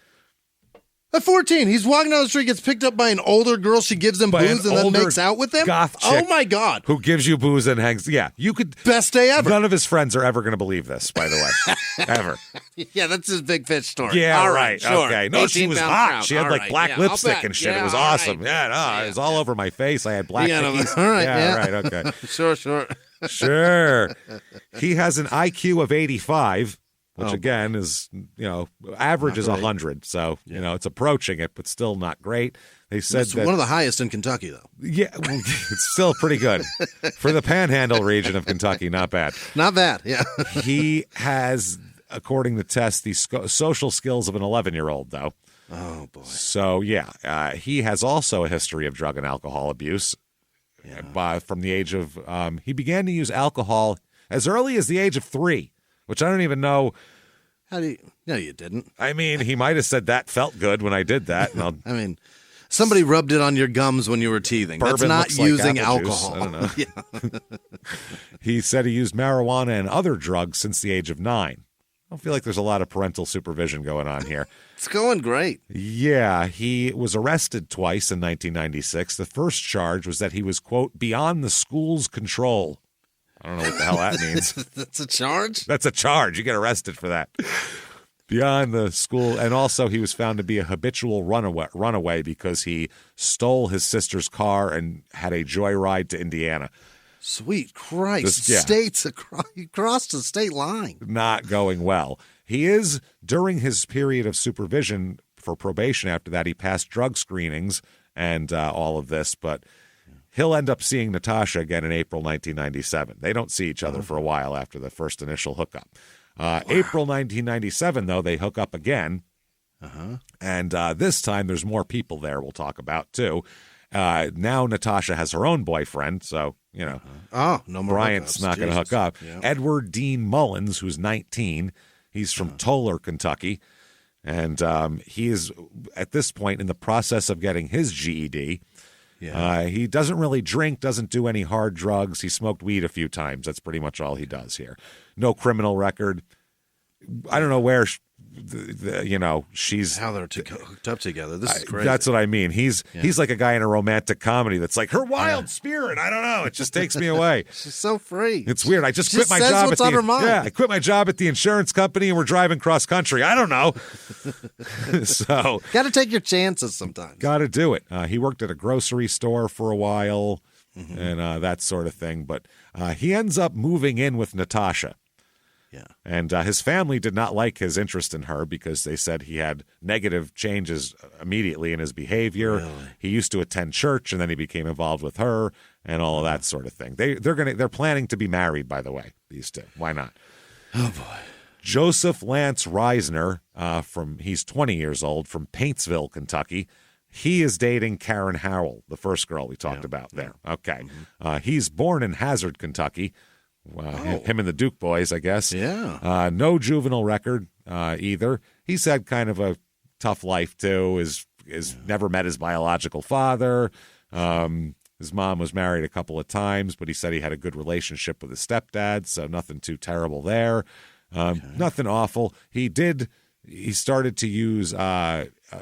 At 14, he's walking down the street, gets picked up by an older girl. She gives him booze and then makes out with him. Goth chick oh my God! Who gives you booze and hangs? Yeah, you could. Best day ever. None of his friends are ever going to believe this, by the way, ever. Yeah, that's his big fish story. Yeah, all right. Sure. Okay. No, she was hot. Trout. She had like black lipstick and shit. It was awesome. Right. Yeah, no, it was all over my face. I had black. All right. Yeah, right. Okay. Sure. He has an IQ of 85. Which, again, is, average is 100. So, it's approaching it, but still not great. They said it's one of the highest in Kentucky, though. Yeah, it's still pretty good. For the Panhandle region of Kentucky, not bad. Not bad, yeah. He has, according to tests, the social skills of an 11-year-old, though. Oh, boy. So, he has also a history of drug and alcohol abuse. Yeah. From the age of, he began to use alcohol as early as the age of 3. Which I don't even know. No, you didn't. I mean, he might have said that felt good when I did that. And I mean, somebody rubbed it on your gums when you were teething. That's not using alcohol. I don't know. He said he used marijuana and other drugs since the age of 9. I don't feel like there's a lot of parental supervision going on here. It's going great. Yeah, he was arrested twice in 1996. The first charge was that he was, quote, beyond the school's control. I don't know what the hell that means. That's a charge? That's a charge. You get arrested for that. Beyond the school. And also he was found to be a habitual runaway because he stole his sister's car and had a joyride to Indiana. Sweet Christ. He crossed the state line. Not going well. He is, during his period of supervision for probation after that, he passed drug screenings and all of this, but he'll end up seeing Natasha again in April 1997. They don't see each other for a while after the first initial hookup. April 1997, though, they hook up again. And this time there's more people there we'll talk about, too. Now Natasha has her own boyfriend, so, no more Bryant's not going to hook up. Yeah. Edward Dean Mullins, who's 19. He's from Toller, Kentucky. And he is, at this point, in the process of getting his GED. Yeah. He doesn't really drink, doesn't do any hard drugs. He smoked weed a few times. That's pretty much all he does here. No criminal record. I don't know where, she's... How they're hooked up together. This is crazy. That's what I mean. He's like a guy in a romantic comedy that's like, her wild spirit. I don't know. It just takes me away. She's so free. It's weird. I just quit my job at I quit my job at the insurance company and we're driving cross country. I don't know. So got to take your chances sometimes. Got to do it. He worked at a grocery store for a while and that sort of thing. But he ends up moving in with Natasha. Yeah. And his family did not like his interest in her because they said he had negative changes immediately in his behavior. Really? He used to attend church and then he became involved with her and all of that sort of thing. They're planning to be married, by the way, these two. Why not? Oh boy. Joseph Lance Reisner, he's 20 years old, from Paintsville, Kentucky. He is dating Karen Howell, the first girl we talked about there. Okay. He's born in Hazard, Kentucky. Him and the Duke boys, I guess. Yeah. No juvenile record either. He's had kind of a tough life, too. Is never met his biological father. His mom was married a couple of times, but he said he had a good relationship with his stepdad, so nothing too terrible there. Nothing awful. He started to use,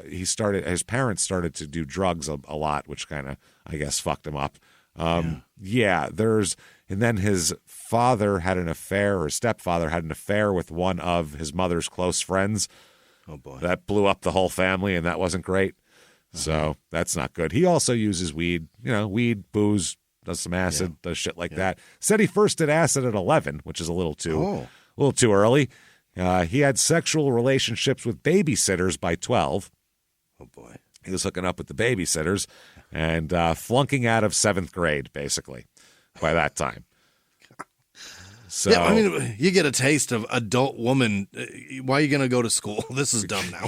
his parents started to do drugs a lot, which kind of, I guess, fucked him up. And then his father had an affair, or stepfather had an affair with one of his mother's close friends. Oh, boy. That blew up the whole family, and that wasn't great. So that's not good. He also uses weed, weed, booze, does some acid, does shit like that. Said he first did acid at 11, which is a little too early. He had sexual relationships with babysitters by 12. Oh, boy. He was hooking up with the babysitters and flunking out of 7th grade, basically, by that time. So, yeah, I mean, you get a taste of adult woman. Why are you going to go to school? This is dumb now.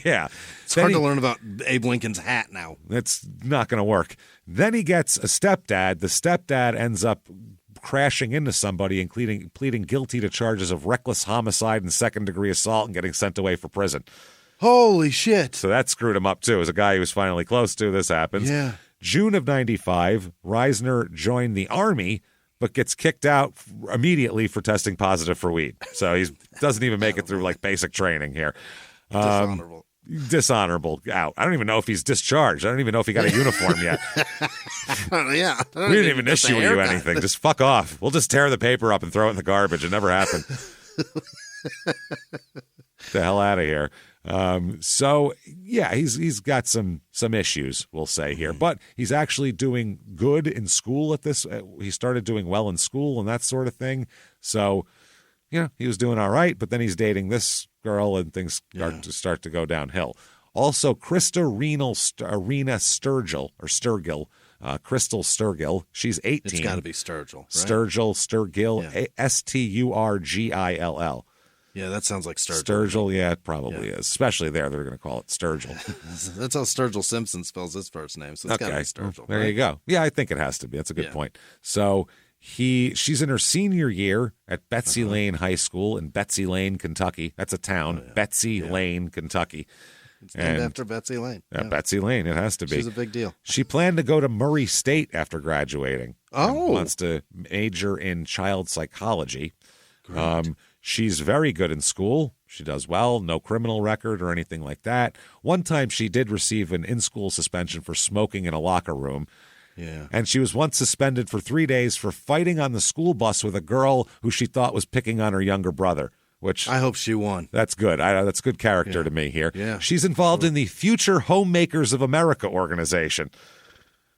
Yeah. It's hard to learn about Abe Lincoln's hat now. That's not going to work. Then he gets a stepdad. The stepdad ends up crashing into somebody and pleading guilty to charges of reckless homicide and 2nd-degree assault and getting sent away for prison. Holy shit. So that screwed him up, too. As a guy he was finally close to, this happens. Yeah. June of 95, Reisner joined the Army, but gets kicked out immediately for testing positive for weed. So he doesn't even make it through, basic training here. Dishonorable. dishonorable out. I don't even know if he's discharged. I don't even know if he got a uniform yet. Yeah. We didn't even issue you anything. Just fuck off. We'll just tear the paper up and throw it in the garbage. It never happened. The hell out of here. So yeah, he's got some issues, we'll say here, but he's actually doing good in school at this. He started doing well in school and that sort of thing. So, he was doing all right, but then he's dating this girl and things start to go downhill. Also, Arena Sturgill, Crystal Sturgill. She's 18. It's got to be Sturgill, right? Sturgill, Sturgill. Yeah, that sounds like Sturgill. Sturgill, yeah, it probably is. Especially there, they're going to call it Sturgill. That's how Sturgill Simpson spells his first name, so it's got to be Sturgill. Well, there you go. Yeah, I think it has to be. That's a good point. So she's in her senior year at Betsy Lane High School in Betsy Lane, Kentucky. That's a town, Betsy Lane, Kentucky. It's named after Betsy Lane. Betsy Lane, it has to be. She's a big deal. She planned to go to Murray State after graduating. Oh. Wants to major in child psychology. She's very good in school. She does well, no criminal record or anything like that. One time she did receive an in-school suspension for smoking in a locker room. Yeah. And she was once suspended for 3 days for fighting on the school bus with a girl who she thought was picking on her younger brother. Which I hope she won. That's good. That's good character to me here. Yeah. She's involved in the Future Homemakers of America organization.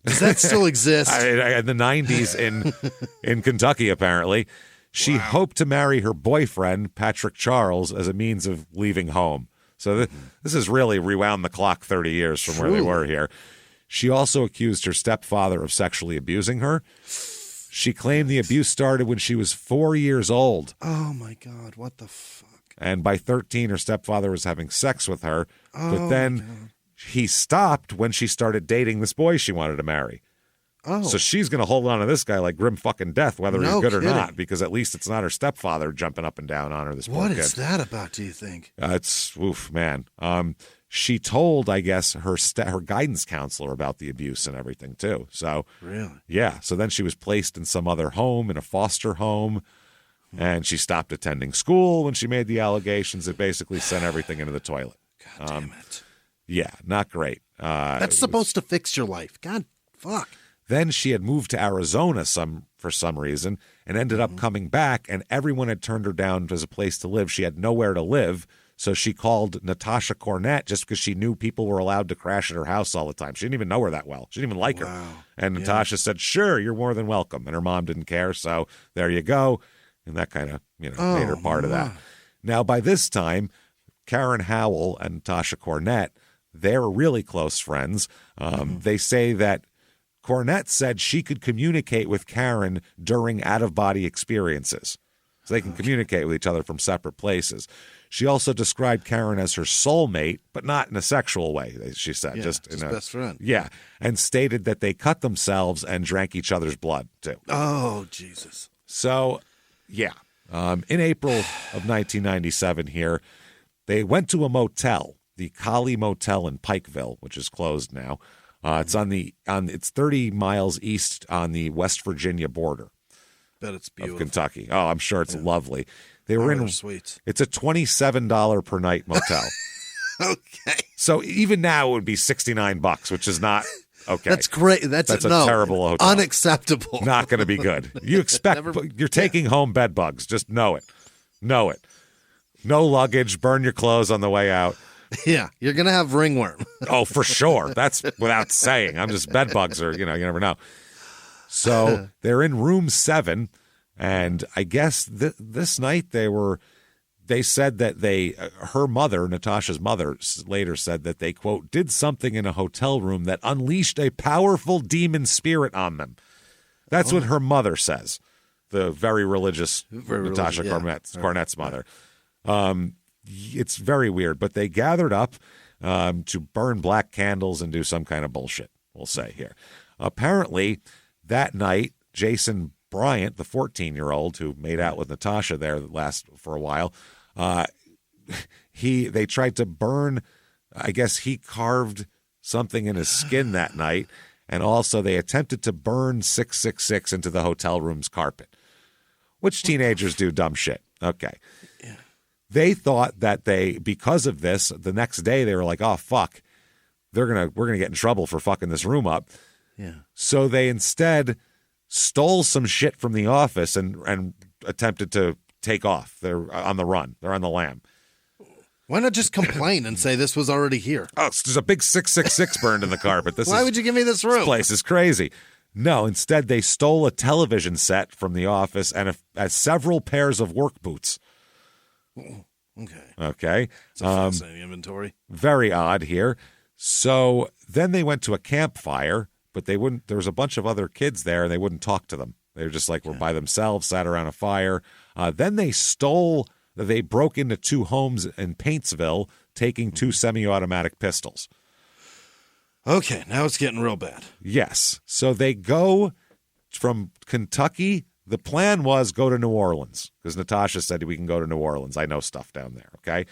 Does that still exist? In the 90s in Kentucky, apparently. She hoped to marry her boyfriend, Patrick Charles, as a means of leaving home. So this has really rewound the clock 30 years from where they were here. She also accused her stepfather of sexually abusing her. She claimed the abuse started when she was 4 years old. Oh, my God. What the fuck? And by 13, her stepfather was having sex with her. But then he stopped when she started dating this boy she wanted to marry. Oh. So she's going to hold on to this guy like grim fucking death, whether he's good or not, because at least it's not her stepfather jumping up and down on her. This poor kid. What is that about, do you think? It's, oof, man. She told, I guess, her guidance counselor about the abuse and everything, too. So, really? Yeah. So then she was placed in some other home, in a foster home, and she stopped attending school when she made the allegations. It basically sent everything into the toilet. God damn it. Yeah, not great. That's supposed to fix your life. God, fuck. Then she had moved to Arizona for some reason and ended up coming back, and everyone had turned her down as a place to live. She had nowhere to live, so she called Natasha Cornett just because she knew people were allowed to crash at her house all the time. She didn't even know her that well. She didn't even like her. And Natasha said, sure, you're more than welcome. And her mom didn't care, so there you go. And that kind of made her part of that. Now, by this time, Karen Howell and Natasha Cornett, they're really close friends. They say that Cornett said she could communicate with Karen during out-of-body experiences. So they can communicate with each other from separate places. She also described Karen as her soulmate, but not in a sexual way, she said. Just best friend. Yeah, and stated that they cut themselves and drank each other's blood, too. Oh, Jesus. So, yeah. In April of 1997 here, they went to a motel, the Kali Motel in Pikeville, which is closed now. It's it's 30 miles east on the West Virginia border. Bet it's beautiful. Of Kentucky. Oh, I'm sure it's lovely. They were in suites. It's a $27 per night motel. Okay. So even now it would be $69, which is not okay. That's great. That's a terrible hotel. Unacceptable. Not going to be good. You expect you're taking home bed bugs. Just know it. Know it. No luggage. Burn your clothes on the way out. Yeah, you're going to have ringworm. Oh, for sure. That's without saying. I'm just bed bugs are, you never know. So they're in room 7, and I guess this night they said that her mother, Natasha's mother, later said that they, quote, did something in a hotel room that unleashed a powerful demon spirit on them. That's what her mother says, the very religious Natasha Cornett's mother. It's very weird, but they gathered up to burn black candles and do some kind of bullshit, we'll say here. Apparently, that night, Jason Bryant, the 14-year-old who made out with Natasha there for a while, they tried to burn, I guess he carved something in his skin that night, and also they attempted to burn 666 into the hotel room's carpet, which teenagers do dumb shit. Okay. They thought that because of this, the next day they were like, oh, fuck, we're gonna get in trouble for fucking this room up. Yeah. So they instead stole some shit from the office and attempted to take off. They're on the run. They're on the lam. Why not just complain and say this was already here? Oh, there's a big 666 burned in the carpet. Why would you give me this room? This place is crazy. No, instead they stole a television set from the office and several pairs of work boots. Okay. It's a fascinating inventory. Very odd here. So then they went to a campfire, but they wouldn't. There was a bunch of other kids there, and they wouldn't talk to them. They were just like were by themselves, sat around a fire. Then they broke into 2 homes in Paintsville, taking 2 semi-automatic pistols. Okay, now it's getting real bad. Yes. So they go from Kentucky. The plan was go to New Orleans because Natasha said we can go to New Orleans. I know stuff down there. Okay.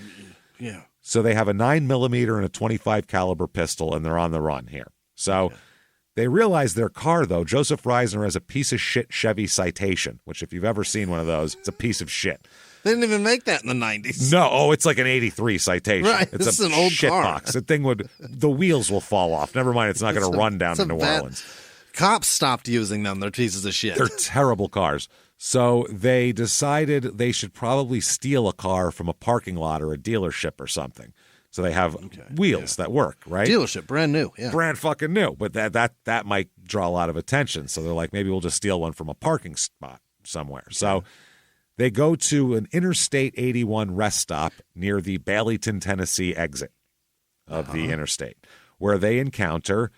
Yeah. So they have a 9mm and a 25 caliber pistol, and they're on the run here. So they realize their car, though, Joseph Reisner has a piece of shit Chevy Citation, which if you've ever seen one of those, it's a piece of shit. They didn't even make that in the 90s. No, it's like an 83 Citation. Right, it's this is an old shit car. box. The thing the wheels will fall off. Never mind, it's not going to run down to New Orleans. Cops stopped using them. They're pieces of shit. They're terrible cars. So they decided they should probably steal a car from a parking lot or a dealership or something. So they have wheels that work, right? Dealership, brand new. Yeah. Brand fucking new. But that might draw a lot of attention. So they're like, maybe we'll just steal one from a parking spot somewhere. So they go to an Interstate 81 rest stop near the Baileyton, Tennessee exit of the interstate, where they encounter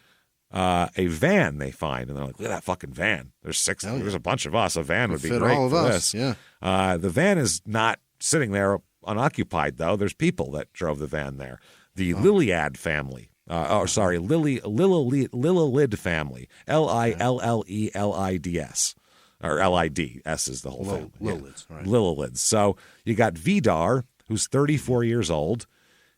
a van they find, and they're like, look at that fucking van. There's a bunch of us. A van would be great all of for us. this. Yeah. The van is not sitting there unoccupied, though. There's people that drove the van there. The Lilliad family. Lillelid family. Lillelids. Or Lids is the whole family. Lillelids, right. Lillelids. So you got Vidar, who's 34 years old.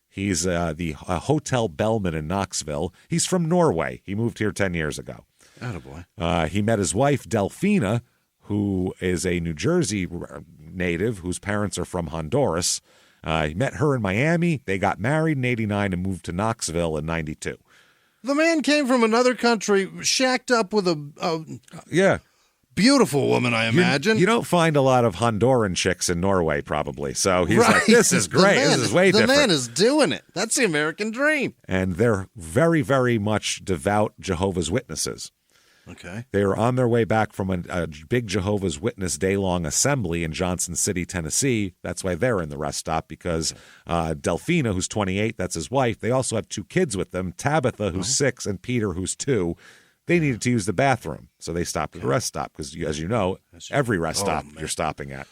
He's the hotel bellman in Knoxville. He's from Norway. He moved here 10 years ago. Attaboy. He met his wife, Delphina, who is a New Jersey native whose parents are from Honduras. He met her in Miami. They got married in 89 and moved to Knoxville in 92. The man came from another country, shacked up with a beautiful woman, I imagine. You don't find a lot of Honduran chicks in Norway, probably. So he's like, this is great. This is way different. The man is doing it. That's the American dream. And they're very, very much devout Jehovah's Witnesses. Okay. They were on their way back from a big Jehovah's Witness day-long assembly in Johnson City, Tennessee. That's why they're in the rest stop, because Delphina, who's 28, that's his wife, they also have 2 kids with them, Tabitha, who's 6, and Peter, who's 2. They needed to use the bathroom, so they stopped at the rest stop, because, as you know, every rest stop you're stopping at.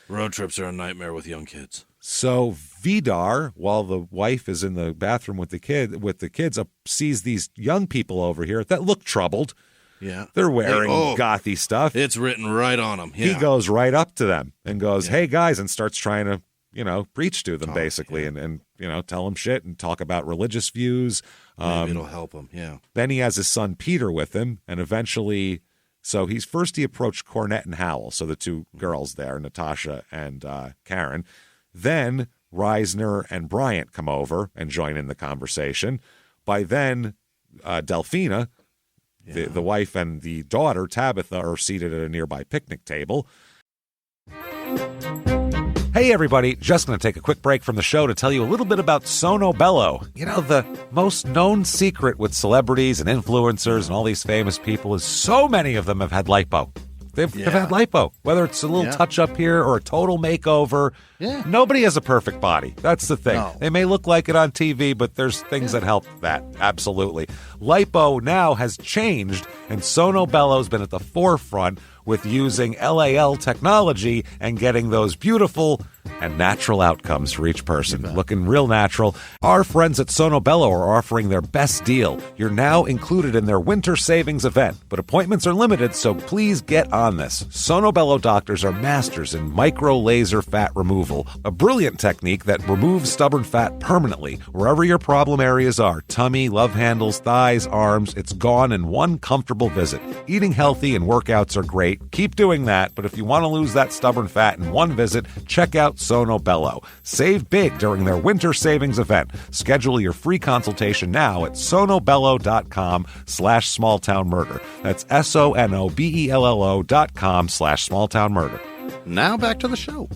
Road trips are a nightmare with young kids. So Vidar, while the wife is in the bathroom with the kids, sees these young people over here that look troubled. Yeah. They're wearing gothy stuff. It's written right on them. Yeah. He goes right up to them and goes, hey, guys, and starts trying to, preach to them, basically, and tell them shit and talk about religious views. Maybe it'll help him, yeah. Then he has his son Peter with him, and eventually, so he approached Cornette and Howell, so the 2 girls there, Natasha and Karen. Then Reisner and Bryant come over and join in the conversation. By then, Delphina, the wife, and the daughter, Tabitha, are seated at a nearby picnic table. Hey, everybody. Just going to take a quick break from the show to tell you a little bit about Sono Bello. The most known secret with celebrities and influencers and all these famous people is so many of them have had lipo. They've had lipo, whether it's a little touch-up here or a total makeover. Yeah. Nobody has a perfect body. That's the thing. No. They may look like it on TV, but there's things that help that. Absolutely. Lipo now has changed, and Sono Bello's been at the forefront with using LAL technology and getting those beautiful and natural outcomes for each person. Looking real natural. Our friends at Sono Bello are offering their best deal. You're now included in their winter savings event, but appointments are limited, so please get on this. Sono Bello doctors are masters in micro-laser fat removal, a brilliant technique that removes stubborn fat permanently wherever your problem areas are. Tummy, love handles, thighs, arms, it's gone in one comfortable visit. Eating healthy and workouts are great. Keep doing that, but if you want to lose that stubborn fat in one visit, check out out Sono Bello. Save big during their winter savings event. Schedule your free consultation now at sonobello.com/smalltownmurder. That's SONOBELLO.com/smalltownmurder. Now back to the show.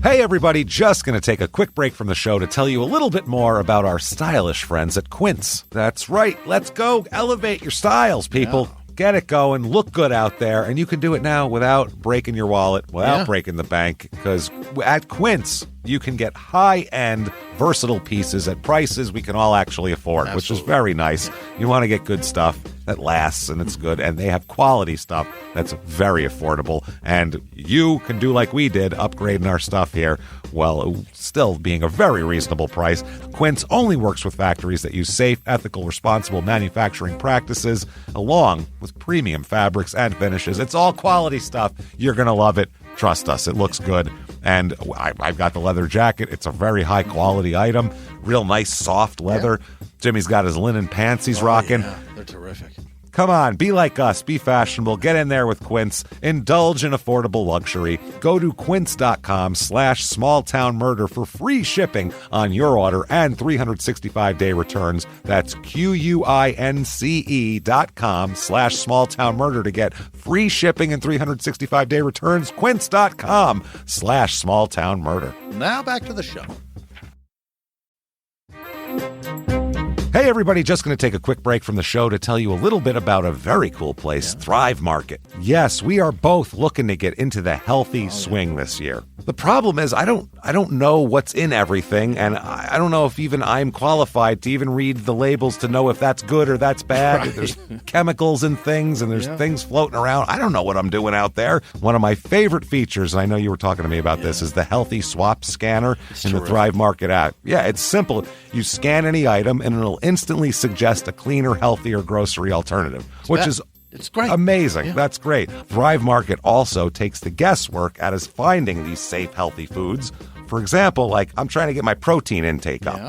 Hey everybody, just going to take a quick break from the show to tell you a little bit more about our stylish friends at Quince. That's right, let's go elevate your styles, people. Yeah. Get it going, look good out there, and you can do it now without breaking your wallet, without breaking the bank, because at Quince, you can get high-end, versatile pieces at prices we can all actually afford, which is very nice. You want to get good stuff that lasts and it's good, and they have quality stuff that's very affordable, and you can do like we did, upgrading our stuff here, while still being a very reasonable price. Quince only works with factories that use safe, ethical, responsible manufacturing practices, along with premium fabrics and finishes. It's all quality stuff. You're going to love it. Trust us, it looks good. And I've got the leather jacket. It's a very high-quality item. Real nice, soft leather. Yeah. Jimmie's got his linen pants he's rocking. Yeah, they're terrific. Come on, be like us. Be fashionable. Get in there with Quince. Indulge in affordable luxury. Go to quince.com/smalltownmurder for free shipping on your order and 365-day returns. That's QUINCE.com/smalltownmurder to get free shipping and 365-day returns. Quince.com/smalltownmurder. Now back to the show. Hey everybody, just going to take a quick break from the show to tell you a little bit about a very cool place, Thrive Market. Yes, we are both looking to get into the healthy swing this year. The problem is I don't know what's in everything, and I don't know if even I'm qualified to even read the labels to know if that's good or that's bad. Right. There's chemicals and things, and there's things floating around. I don't know what I'm doing out there. One of my favorite features, and I know you were talking to me about this, is the Healthy Swap Scanner in the Thrive Market app. Yeah, it's simple. You scan any item, and it'll instantly suggest a cleaner, healthier grocery alternative, which is it's great. Amazing. Yeah. That's great. Thrive Market also takes the guesswork out of finding these safe, healthy foods. For example, like I'm trying to get my protein intake up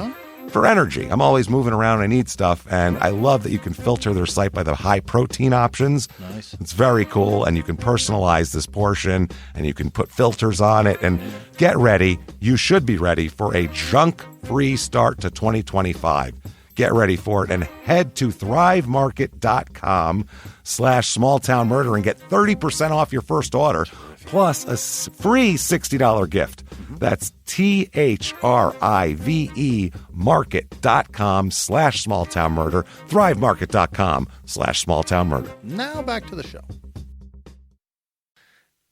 for energy. I'm always moving around. I need stuff, and I love that you can filter their site by the high protein options. Nice. It's very cool, and you can personalize this portion, and you can put filters on it, and get ready. You should be ready for a junk-free start to 2025. Get ready for it and head to thrivemarket.com/smalltownmurder and get 30% off your first order plus a free $60 gift. That's THRIVE market.com/smalltownmurder, thrivemarket.com/smalltownmurder. Now back to the show.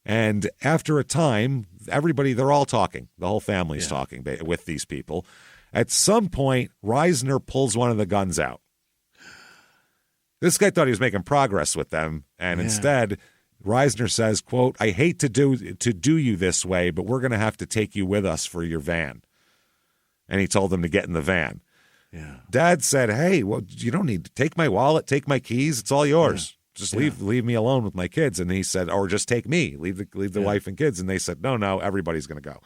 And after a time, they're all talking. The whole family's talking with these people. At some point, Reisner pulls one of the guns out. This guy thought he was making progress with them, and instead, Reisner says, quote, "I hate to do you this way, but we're going to have to take you with us for your van." And he told them to get in the van. Yeah. Dad said, "Hey, well, you don't need to take my wallet, take my keys. It's all yours. Just leave me alone with my kids." And he said, "Or just take me, leave the wife and kids." And they said, "No, everybody's going to go."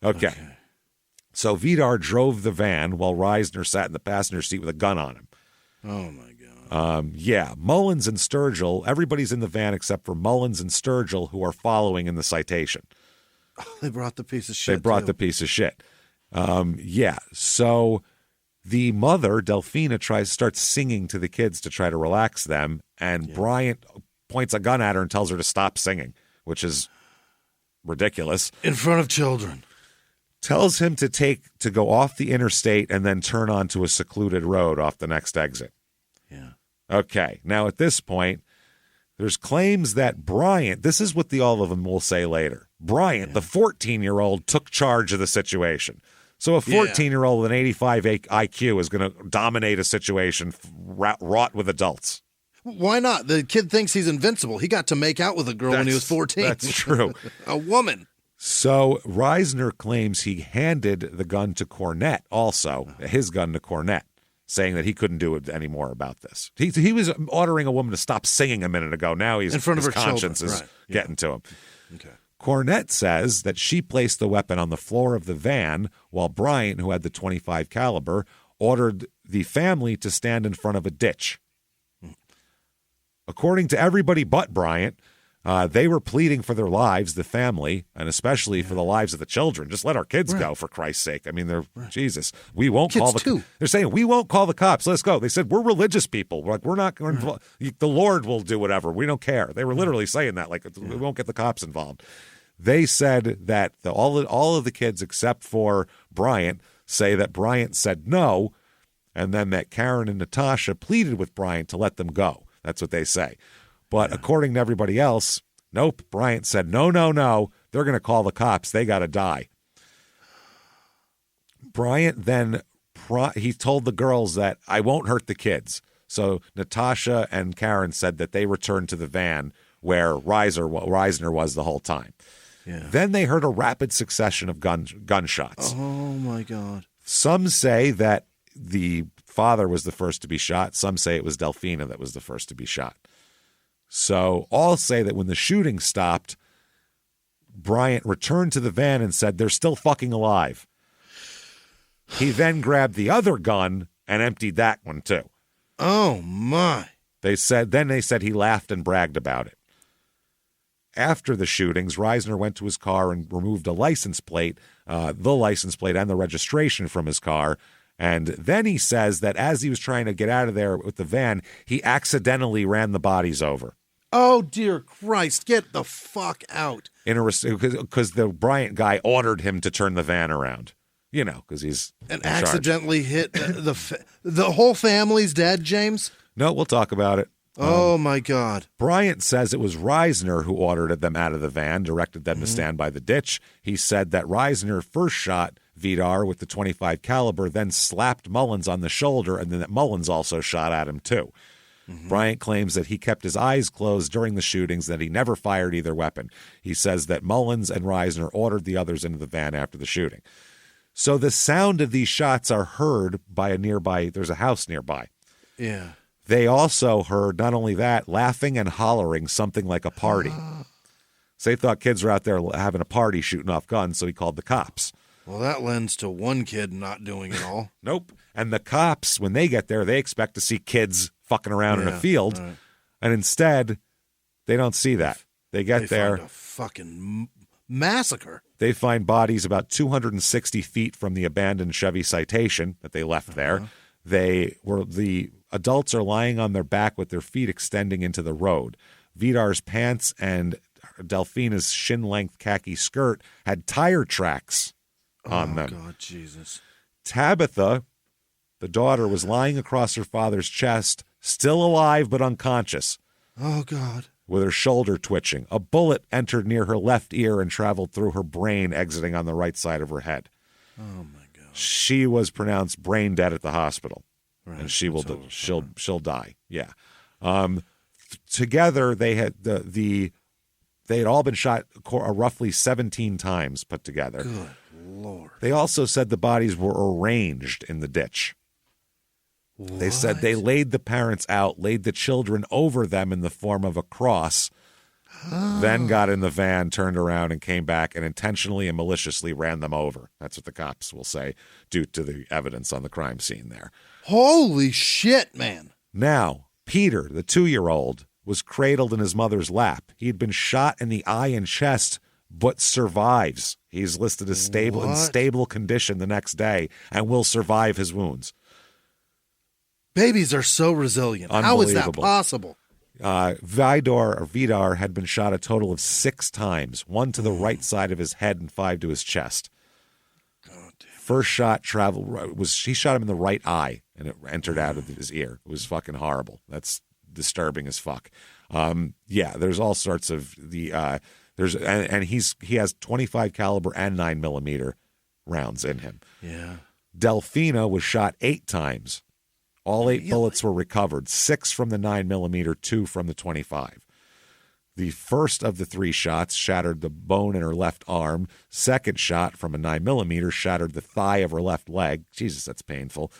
Okay. So Vidar drove the van while Reisner sat in the passenger seat with a gun on him. Oh, my God. Mullins and Sturgill, everybody's in the van except for Mullins and Sturgill, who are following in the citation. Oh, they brought the piece of shit. So the mother, Delphina, starts singing to the kids to try to relax them, and Bryant points a gun at her and tells her to stop singing, which is ridiculous. In front of children. Tells him to go off the interstate and then turn onto a secluded road off the next exit. Yeah. Okay. Now, at this point, there's claims that Bryant, this is what all of them will say later. Bryant, the 14-year-old, took charge of the situation. So a 14-year-old with an 85 IQ is going to dominate a situation wrought with adults. Why not? The kid thinks he's invincible. He got to make out with a girl when he was 14. That's true. A woman. So Reisner claims he handed the gun to Cornett also, his gun to Cornett, saying that he couldn't do it anymore about this. He was ordering a woman to stop singing a minute ago. Now his conscience is getting to him. Okay. Cornett says that she placed the weapon on the floor of the van while Bryant, who had the .25 caliber, ordered the family to stand in front of a ditch. According to everybody but Bryant, They were pleading for their lives, the family, and especially for the lives of the children. Just let our kids go, for Christ's sake. I mean, Jesus, we won't kids call the. Too. They're saying we won't call the cops. Let's go. They said we're religious people. We're not going. The Lord will do whatever. We don't care. They were literally saying that, like we won't get the cops involved. They said that all of the kids except for Bryant say that Bryant said no, and then that Karen and Natasha pleaded with Bryant to let them go. That's what they say. But according to everybody else, nope, Bryant said, no, they're going to call the cops. They got to die. Bryant then, he told the girls that I won't hurt the kids. So Natasha and Karen said that they returned to the van where Reisner was the whole time. Yeah. Then they heard a rapid succession of gunshots. Oh, my God. Some say that the father was the first to be shot. Some say it was Delphina that was the first to be shot. So all say that when the shooting stopped, Bryant returned to the van and said, they're still fucking alive. He then grabbed the other gun and emptied that one too. Oh, my. They said he laughed and bragged about it. After the shootings, Reisner went to his car and removed a license plate, the license plate and the registration from his car. And then he says that as he was trying to get out of there with the van, he accidentally ran the bodies over. Oh, dear Christ, get the fuck out. Because the Bryant guy ordered him to turn the van around, because he's and accidentally hit the whole family's dead, James? No, we'll talk about it. Oh, my God. Bryant says it was Reisner who ordered them out of the van, directed them to stand by the ditch. He said that Reisner first shot Vidar with the .25 caliber, then slapped Mullins on the shoulder, and then that Mullins also shot at him, too. Bryant claims that he kept his eyes closed during the shootings, that he never fired either weapon. He says that Mullins and Reisner ordered the others into the van after the shooting. So the sound of these shots are heard by there's a house nearby. Yeah. They also heard, not only that, laughing and hollering, something like a party. So they thought kids were out there having a party shooting off guns, so he called the cops. Well, that lends to one kid not doing it all. Nope. And the cops, when they get there, they expect to see kids fucking around in a field. Right. And instead, they don't see that. They get there. Find a fucking massacre. They find bodies about 260 feet from the abandoned Chevy Citation that they left there. The adults are lying on their back with their feet extending into the road. Vidar's pants and Delphina's shin-length khaki skirt had tire tracks on them. Oh, God, Jesus. Tabitha, the daughter, was lying across her father's chest, still alive but unconscious. Oh, God. With her shoulder twitching. A bullet entered near her left ear and traveled through her brain, exiting on the right side of her head. Oh, my God. She was pronounced brain dead at the hospital. Right. And she'll die. Yeah. Together they had they had all been shot roughly 17 times put together. Good Lord. They also said the bodies were arranged in the ditch. What? They said they laid the parents out, laid the children over them in the form of a cross, then got in the van, turned around, and came back and intentionally and maliciously ran them over. That's what the cops will say due to the evidence on the crime scene there. Holy shit, man. Now, Peter, the 2-year-old, was cradled in his mother's lap. He had been shot in the eye and chest, but survives. He's listed as in stable condition the next day and will survive his wounds. Babies are so resilient. How is that possible? Vidar had been shot a total of 6 times, 1 to the right side of his head and 5 to his chest. First shot he shot him in the right eye, and it entered out of his ear. It was fucking horrible. That's disturbing as fuck. There's all sorts of he has .25 caliber and 9mm rounds in him. Yeah. Delphina was shot 8 times. All 8 bullets were recovered, 6 from the 9mm, 2 from the .25. The first of the 3 shots shattered the bone in her left arm. Second shot from a 9mm shattered the thigh of her left leg. Jesus, that's painful.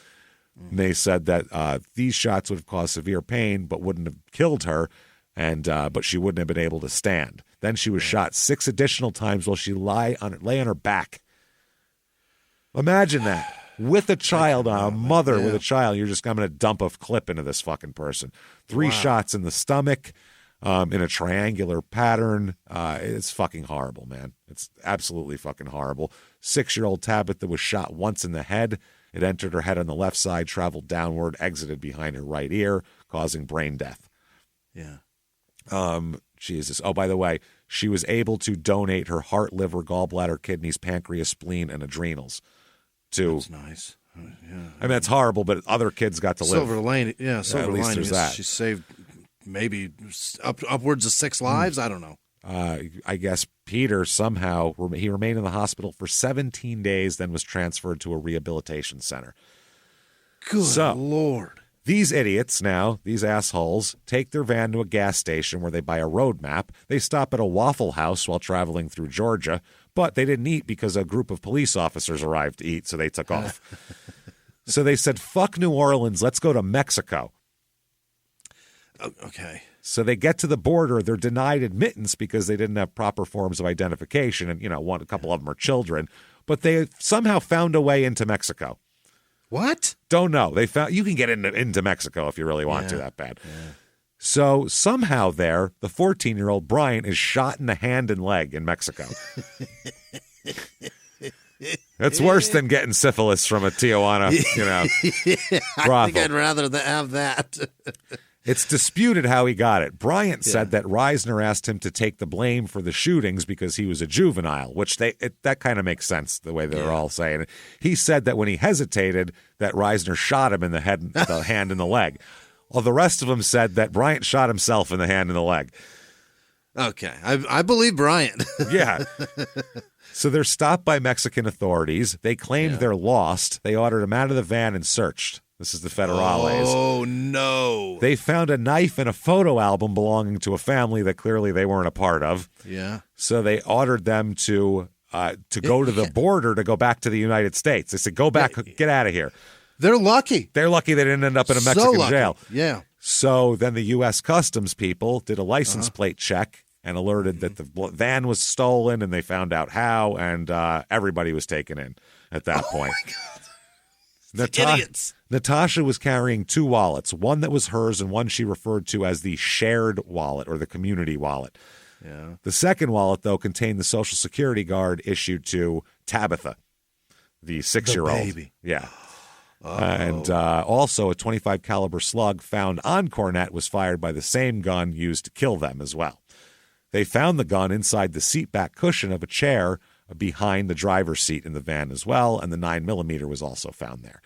And they said that these shots would have caused severe pain, but wouldn't have killed her, but she wouldn't have been able to stand. Then she was shot 6 additional times while she lay on her back. Imagine that. With a child, a mother with a child, you're just going to dump a clip into this fucking person. 3 shots in the stomach. in a triangular pattern. It's fucking horrible, man. It's absolutely fucking horrible. 6-year-old Tabitha was shot once in the head. It entered her head on the left side, traveled downward, exited behind her right ear, causing brain death. Yeah. Jesus. Oh, by the way, she was able to donate her heart, liver, gallbladder, kidneys, pancreas, spleen, and adrenals to. That's nice. Yeah. I mean, that's horrible, but other kids got to live. Silver lining. Yeah, silver at least lining. there's that. She saved maybe upwards of 6 lives. I don't know. I guess Peter somehow, he remained in the hospital for 17 days, then was transferred to a rehabilitation center. Good Lord. These idiots now, these assholes, take their van to a gas station where they buy a road map. They stop at a Waffle House while traveling through Georgia, but they didn't eat because a group of police officers arrived to eat, so they took off. So they said, fuck New Orleans, let's go to Mexico. Okay. So they get to the border. They're denied admittance because they didn't have proper forms of identification. And, a couple of them are children. But they somehow found a way into Mexico. What? Don't know. You can get into Mexico if you really want to that bad. Yeah. So somehow there, the 14-year-old Bryant is shot in the hand and leg in Mexico. That's worse than getting syphilis from a Tijuana, brothel. I think I'd rather have that. It's disputed how he got it. Bryant said that Reisner asked him to take the blame for the shootings because he was a juvenile, which that kind of makes sense the way they're all saying it. He said that when he hesitated, that Reisner shot him in the head, the hand, and the leg. Well, the rest of them said that Bryant shot himself in the hand and the leg. Okay, I believe Bryant. Yeah. So they're stopped by Mexican authorities. They claimed they're lost. They ordered him out of the van and searched. This is the Federales. Oh, no. They found a knife and a photo album belonging to a family that clearly they weren't a part of. Yeah. So they ordered them to go to the border to go back to the United States. They said, go back, get out of here. They're lucky. They're lucky they didn't end up in a Mexican jail. Yeah. So then the U.S. Customs people did a license plate check and alerted that the van was stolen, and they found out how, and everybody was taken in at that point. My God. Idiots. Natasha was carrying 2 wallets, one that was hers and one she referred to as the shared wallet or the community wallet. Yeah. The second wallet, though, contained the Social Security card issued to Tabitha, the 6-year-old. The baby. Yeah. And also a .25 caliber slug found on Cornett was fired by the same gun used to kill them as well. They found the gun inside the seatback cushion of a chair behind the driver's seat in the van as well, and the 9mm was also found there.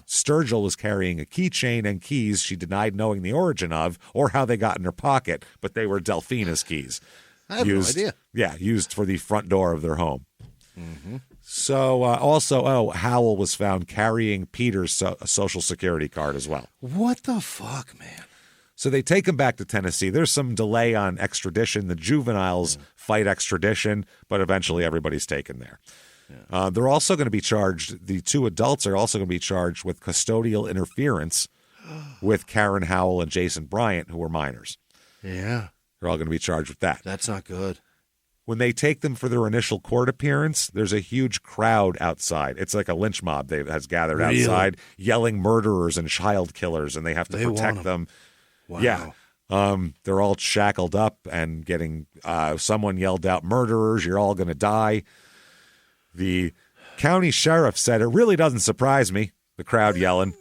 Sturgill was carrying a keychain and keys she denied knowing the origin of or how they got in her pocket, but they were Delphina's keys. I have no idea. Yeah, used for the front door of their home. Mm-hmm. So also, Howell was found carrying Peter's Social Security card as well. What the fuck, man? So they take him back to Tennessee. There's some delay on extradition. The juveniles fight extradition, but eventually everybody's taken there. Yeah. They're also going to be charged. The 2 adults are also going to be charged with custodial interference with Karen Howell and Jason Bryant, who were minors. Yeah. They're all going to be charged with that. That's not good. When they take them for their initial court appearance, there's a huge crowd outside. It's like a lynch mob that has gathered outside, yelling murderers and child killers, and they have to protect them. Wow. Yeah. They're all shackled up and getting someone yelled out, murderers, you're all going to die. The county sheriff said, it really doesn't surprise me, the crowd yelling.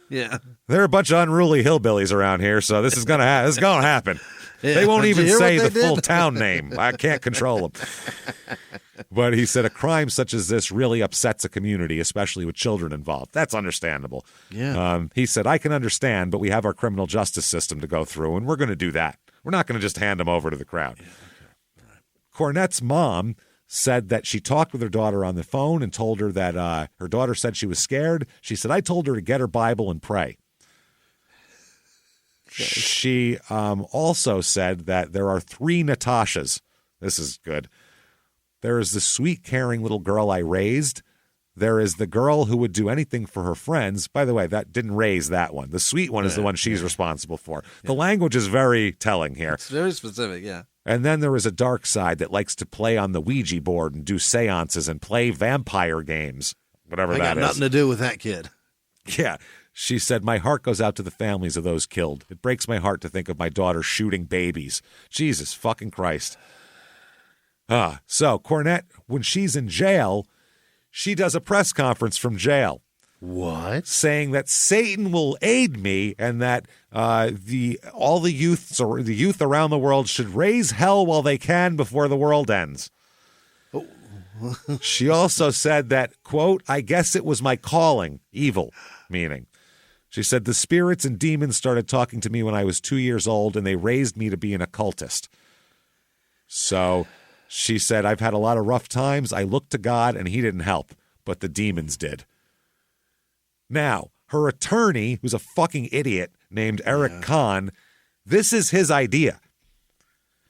Yeah. There are a bunch of unruly hillbillies around here, so this is going to happen. Yeah. They won't even say the full town name. I can't control them. But he said a crime such as this really upsets a community, especially with children involved. That's understandable. Yeah. He said, I can understand, but we have our criminal justice system to go through, and we're going to do that. We're not going to just hand them over to the crowd. Yeah, okay. Right. Cornett's mom said that she talked with her daughter on the phone and told her that her daughter said she was scared. She said, I told her to get her Bible and pray. Okay. She also said that there are 3 Natashas. This is good. There is the sweet, caring little girl I raised. There is the girl who would do anything for her friends. By the way, that didn't raise that one. The sweet one is the one she's responsible for. Yeah. The language is very telling here. It's very specific, yeah. And then there is a dark side that likes to play on the Ouija board and do seances and play vampire games, whatever that is. I got nothing to do with that kid. Yeah. She said, my heart goes out to the families of those killed. It breaks my heart to think of my daughter shooting babies. Jesus fucking Christ. So Cornett, when she's in jail, she does a press conference from jail. What? Saying that Satan will aid me and that all the youth around the world should raise hell while they can before the world ends. Oh. She also said that, quote, I guess it was my calling, evil, meaning. She said, the spirits and demons started talking to me when I was 2 years old, and they raised me to be an occultist. So she said, I've had a lot of rough times. I looked to God, and he didn't help, but the demons did. Now, her attorney, who's a fucking idiot, named Eric Kahn, this is his idea.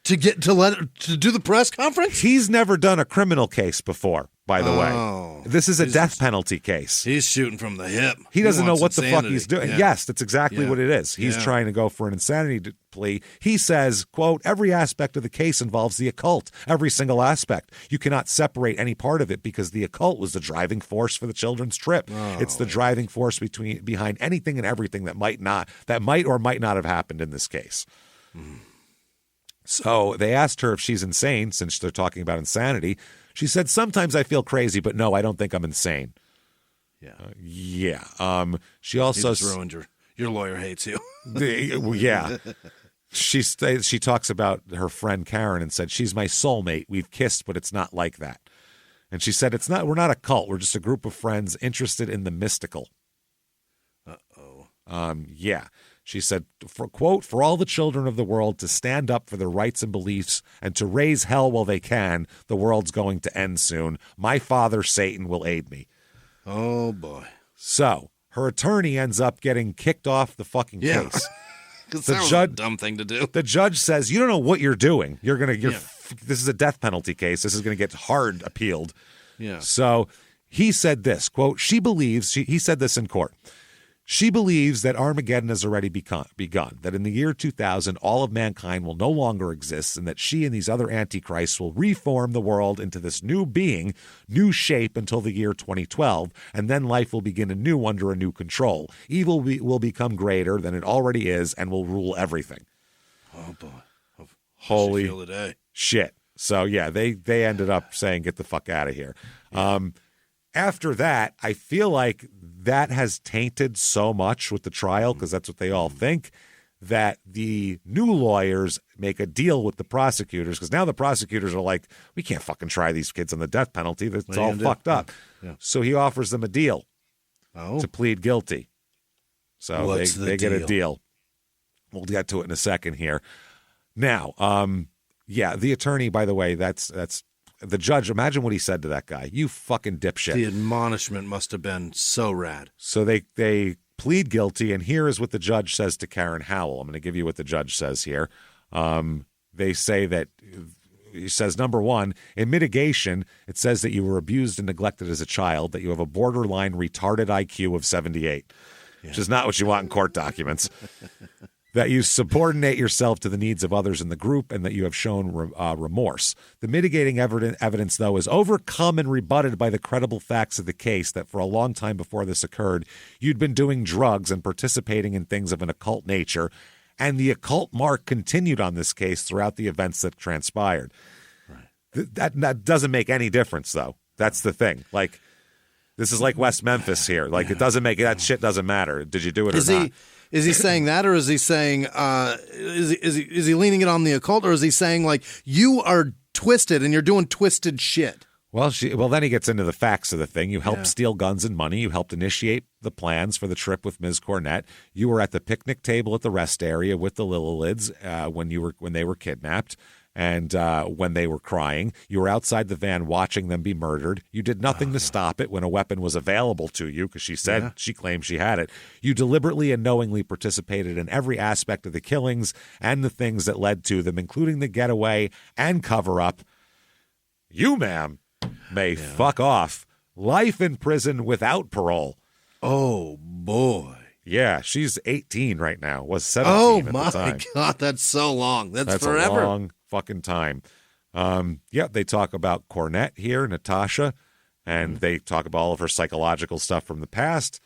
To do the press conference? He's never done a criminal case before, by the way. This is a death penalty case. He's shooting from the hip. He doesn't know what the fuck he's doing. Yeah. Yes, that's exactly what it is. He's trying to go for an insanity plea. He says, quote, every aspect of the case involves the occult, every single aspect. You cannot separate any part of it because the occult was the driving force for the children's trip. It's the driving force behind anything and everything that might or might not have happened in this case. So they asked her if she's insane, since they're talking about insanity. She said, sometimes I feel crazy, but no, I don't think I'm insane. She also you just ruined your lawyer hates you. She talks about her friend Karen and said, she's my soulmate. We've kissed, but it's not like that. And she said, we're not a cult. We're just a group of friends interested in the mystical. She said, quote, for all the children of the world to stand up for their rights and beliefs and to raise hell while they can, the world's going to end soon. My father, Satan, will aid me. Oh, boy. So her attorney ends up getting kicked off the fucking case. Because that was a dumb thing to do. The judge says, you don't know what you're doing. This is a death penalty case. This is going to get hard appealed. Yeah. So he said this, quote, he said this in court. She believes that Armageddon has already begun, that in the year 2000, all of mankind will no longer exist, and that she and these other antichrists will reform the world into this new being, new shape until the year 2012, and then life will begin anew under a new control. Evil will become greater than it already is and will rule everything. Oh, boy. Holy shit. So, yeah, they ended up saying, get the fuck out of here. After that, I feel like that has tainted so much with the trial, because that's what they all think, that the new lawyers make a deal with the prosecutors, because now the prosecutors are like, we can't fucking try these kids on the death penalty. That's all fucked up. Yeah. So he offers them a deal to plead guilty. So they get a deal. We'll get to it in a second here. Now, the attorney, by the way, that's the judge, imagine what he said to that guy. You fucking dipshit. The admonishment must have been so rad. So they plead guilty, and here is what the judge says to Karen Howell. I'm going to give you what the judge says here. They say that, he says, number one, in mitigation, it says that you were abused and neglected as a child, that you have a borderline retarded IQ of 78, which is not what you want in court documents. That you subordinate yourself to the needs of others in the group, and that you have shown remorse. The mitigating evidence, though, is overcome and rebutted by the credible facts of the case that for a long time before this occurred, you'd been doing drugs and participating in things of an occult nature, and the occult mark continued on this case throughout the events that transpired. Right. That doesn't make any difference, though. That's the thing. Like, this is like West Memphis here. Like, it doesn't make that shit doesn't matter. Did you do it or not? Is he saying that, or is he saying is he leaning it on the occult, or is he saying like you are twisted and you're doing twisted shit? Well, then he gets into the facts of the thing. You helped steal guns and money. You helped initiate the plans for the trip with Ms. Cornett. You were at the picnic table at the rest area with the Lillilids when they were kidnapped. And when they were crying, you were outside the van watching them be murdered. You did nothing to stop it when a weapon was available to you, because she said she claimed she had it. You deliberately and knowingly participated in every aspect of the killings and the things that led to them, including the getaway and cover-up. You, ma'am, may fuck off. Life in prison without parole. Oh, boy. Yeah, she's 18 right now. Was 17 at the time. Oh, my God, that's so long. That's forever. A long fucking time. They talk about Cornett here, Natasha, and they talk about all of her psychological stuff from the past.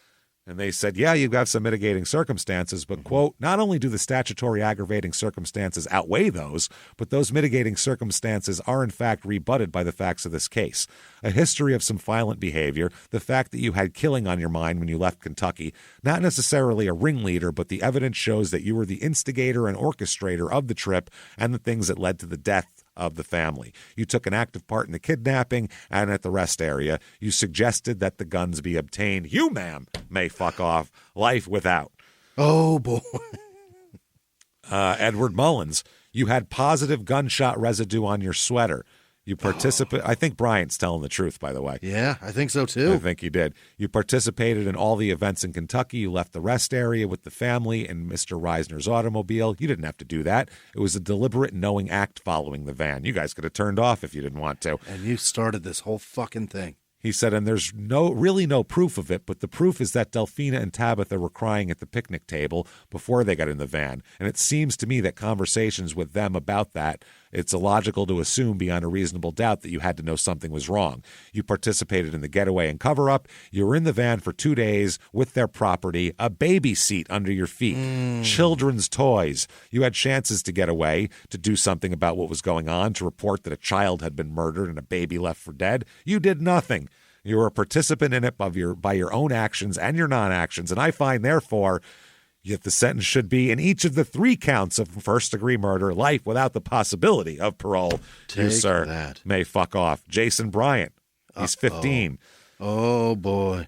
And they said, yeah, you've got some mitigating circumstances, but, quote, not only do the statutory aggravating circumstances outweigh those, but those mitigating circumstances are, in fact, rebutted by the facts of this case. A history of some violent behavior, the fact that you had killing on your mind when you left Kentucky, not necessarily a ringleader, but the evidence shows that you were the instigator and orchestrator of the trip and the things that led to the death of the family. You took an active part in the kidnapping and at the rest area. You suggested that the guns be obtained. You, ma'am, may fuck off. Life without. Oh, boy. Edward Mullins, you had positive gunshot residue on your sweater. You participate. I think Bryant's telling the truth, by the way. Yeah, I think so, too. I think he did. You participated in all the events in Kentucky. You left the rest area with the family and Mr. Reisner's automobile. You didn't have to do that. It was a deliberate, knowing act following the van. You guys could have turned off if you didn't want to. And you started this whole fucking thing. He said, and there's really no proof of it, but the proof is that Delphina and Tabitha were crying at the picnic table before they got in the van. And it seems to me that conversations with them about that, it's illogical to assume beyond a reasonable doubt that you had to know something was wrong. You participated in the getaway and cover-up. You were in the van for 2 days with their property, a baby seat under your feet, children's toys. You had chances to get away, to do something about what was going on, to report that a child had been murdered and a baby left for dead. You did nothing. You were a participant in it by your own actions and your non-actions, and I find, therefore, yet the sentence should be in each of the 3 counts of first-degree murder, life without the possibility of parole. You, sir, may fuck off. Jason Bryant, he's 15. Oh, boy.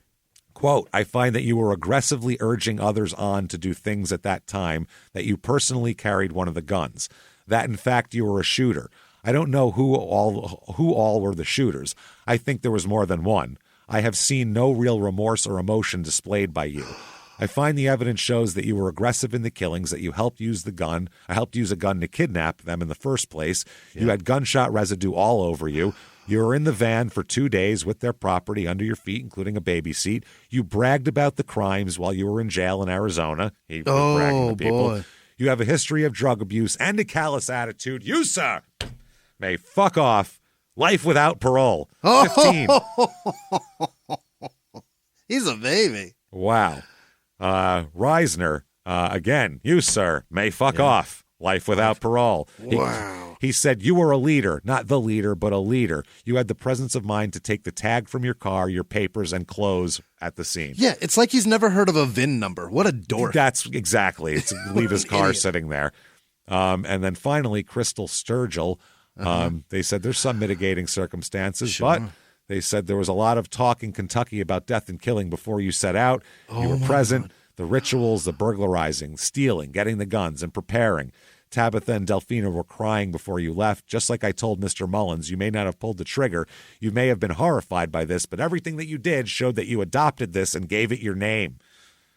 Quote, I find that you were aggressively urging others on to do things at that time, that you personally carried one of the guns, that, in fact, you were a shooter. I don't know who all were the shooters. I think there was more than one. I have seen no real remorse or emotion displayed by you. I find the evidence shows that you were aggressive in the killings, that you helped use the gun. I helped use a gun to kidnap them in the first place. Yeah. You had gunshot residue all over you. You were in the van for 2 days with their property under your feet, including a baby seat. You bragged about the crimes while you were in jail in Arizona. He was bragging to people. Boy. You have a history of drug abuse and a callous attitude. You, sir, may fuck off. Life without parole. 15. He's a baby. Wow. Reisner, again, you, sir, may fuck off. Life without parole. Wow. He said you were a leader, not the leader, but a leader. You had the presence of mind to take the tag from your car, your papers, and clothes at the scene. Yeah, it's like he's never heard of a VIN number. What a dork. That's exactly. It's leave his car sitting there. And then finally, Crystal Sturgill. They said there's some mitigating circumstances, but they said there was a lot of talk in Kentucky about death and killing before you set out. You were present. God. The rituals, the burglarizing, stealing, getting the guns, and preparing. Tabitha and Delphina were crying before you left. Just like I told Mr. Mullins, you may not have pulled the trigger. You may have been horrified by this, but everything that you did showed that you adopted this and gave it your name.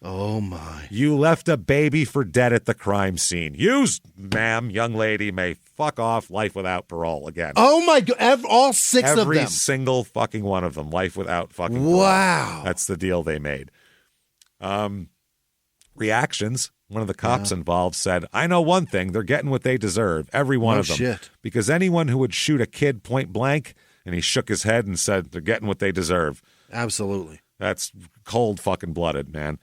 Oh, my. You left a baby for dead at the crime scene. You, ma'am, young lady, may fuck off. Life without parole again. Oh, my God. All 6 of them. Every single fucking one of them. Life without fucking parole. Wow. That's the deal they made. Reactions. One of the cops involved said, I know one thing. They're getting what they deserve. Every one of them. Shit. Because anyone who would shoot a kid point blank, and he shook his head and said, they're getting what they deserve. Absolutely. That's cold fucking blooded, man.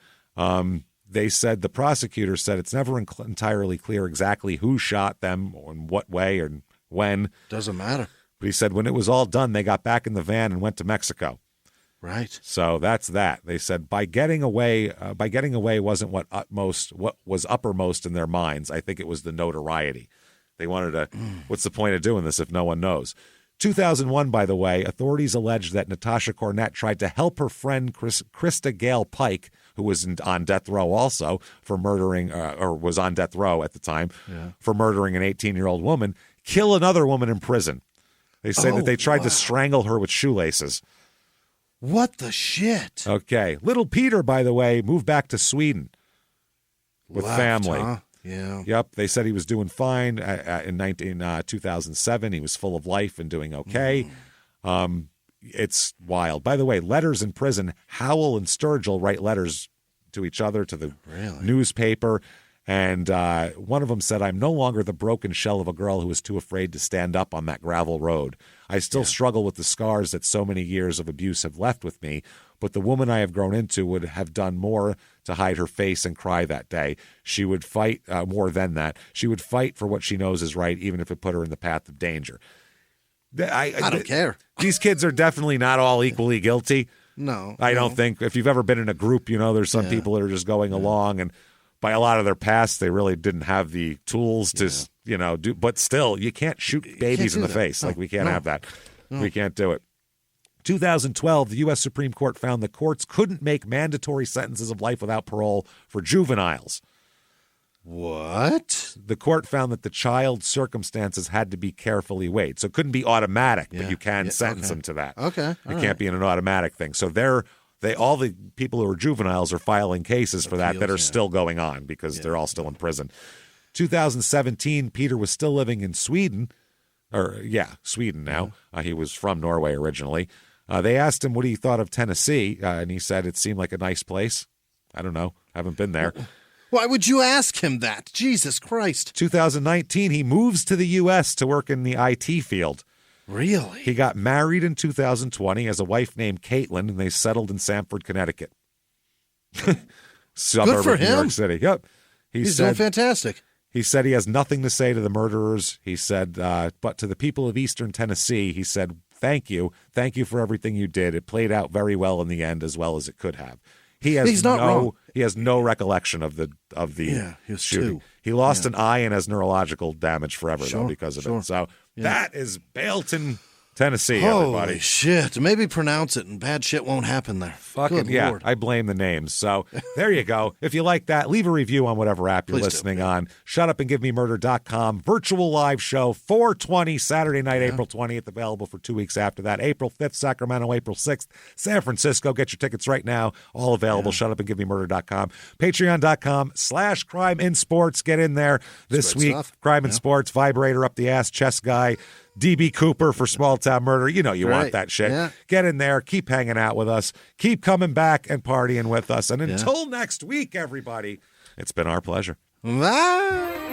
They said, the prosecutor said it's never entirely clear exactly who shot them or in what way or when. Doesn't matter. But he said when it was all done, they got back in the van and went to Mexico. Right. So that's that. They said by getting away wasn't what was uppermost in their minds. I think it was the notoriety. They wanted to, what's the point of doing this if no one knows? 2001, by the way, authorities alleged that Natasha Cornett tried to help her friend Krista Gale Pike, who was on death row also for murdering, or was on death row at the time, for murdering an 18-year-old woman, kill another woman in prison. They say that they tried to strangle her with shoelaces. What the shit? Okay. Little Peter, by the way, moved back to Sweden with family. Huh? Yeah. Yep. They said he was doing fine in 2007. He was full of life and doing okay. It's wild. By the way, letters in prison. Howell and Sturgill write letters to each other, to the newspaper. And one of them said, I'm no longer the broken shell of a girl who was too afraid to stand up on that gravel road. I still struggle with the scars that so many years of abuse have left with me, but the woman I have grown into would have done more to hide her face and cry that day. She would fight more than that. She would fight for what she knows is right, even if it put her in the path of danger. I don't care. These kids are definitely not all equally guilty. No. I don't think. If you've ever been in a group, there's some people that are just going along, and by a lot of their past, they really didn't have the tools to, do. But still, you can't shoot babies in the face. No. Like, we can't have that. No. We can't do it. 2012, the U.S. Supreme Court found the courts couldn't make mandatory sentences of life without parole for juveniles. What? The court found that the child's circumstances had to be carefully weighed. So it couldn't be automatic, but you can sentence them to that. Okay. It can't be an automatic thing. So all the people who are juveniles are filing cases for that are still going on because they're all still in prison. 2017, Peter was still living in Sweden. Sweden now. He was from Norway originally. They asked him what he thought of Tennessee, and he said it seemed like a nice place. I don't know. I haven't been there. Why would you ask him that? Jesus Christ. 2019, he moves to the U.S. to work in the IT field. Really? He got married in 2020 as a wife named Caitlin, and they settled in Sanford, Connecticut. Suburb Good for of New him. York City. Yep. He's doing fantastic. He said he has nothing to say to the murderers. He said, but to the people of Eastern Tennessee, he said, thank you. Thank you for everything you did. It played out very well in the end, as well as it could have. He's not wrong. He has no recollection of the he was shooting. two. He lost an eye and has neurological damage forever though because of it. So that is Baileyton, Tennessee, everybody. Holy shit. Maybe pronounce it and bad shit won't happen there. Fucking Good Lord. I blame the names. So there you go. If you like that, leave a review on whatever app you're listening on. ShutUpAndGiveMeMurder.com. Virtual live show, 420, Saturday night, April 20th, available for 2 weeks after that. April 5th, Sacramento, April 6th, San Francisco. Get your tickets right now. All available. ShutUpAndGiveMeMurder.com. Patreon.com/Crime in Sports. Get in there this week. Stuff. Crime in Sports, vibrator up the ass, chess guy. DB Cooper for Small Town Murder. You want that shit. Yeah. Get in there. Keep hanging out with us. Keep coming back and partying with us. And until next week, everybody, it's been our pleasure. Bye.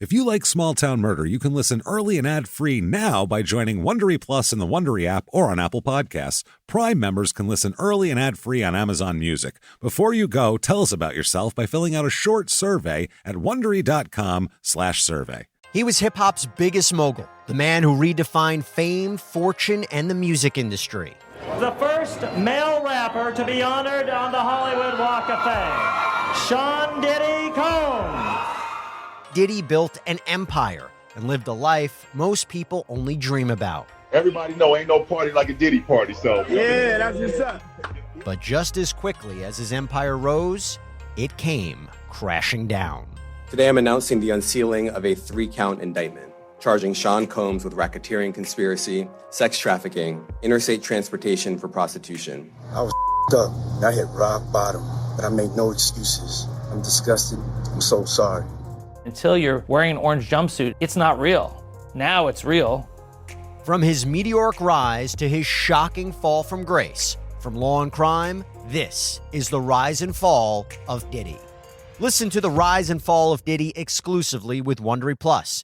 If you like Small Town Murder, you can listen early and ad-free now by joining Wondery Plus in the Wondery app or on Apple Podcasts. Prime members can listen early and ad-free on Amazon Music. Before you go, tell us about yourself by filling out a short survey at Wondery.com/survey. He was hip-hop's biggest mogul, the man who redefined fame, fortune, and the music industry. The first male rapper to be honored on the Hollywood Walk of Fame, Sean Diddy Combs. Diddy built an empire and lived a life most people only dream about. Everybody know ain't no party like a Diddy party, so. Yeah, that's what's up. But just as quickly as his empire rose, it came crashing down. Today I'm announcing the unsealing of a 3-count indictment, charging Sean Combs with racketeering conspiracy, sex trafficking, interstate transportation for prostitution. I was up. I hit rock bottom, but I made no excuses. I'm disgusted. I'm so sorry. Until you're wearing an orange jumpsuit, it's not real. Now it's real. From his meteoric rise to his shocking fall from grace, from law and crime, this is the rise and fall of Diddy. Listen to the rise and fall of Diddy exclusively with Wondery Plus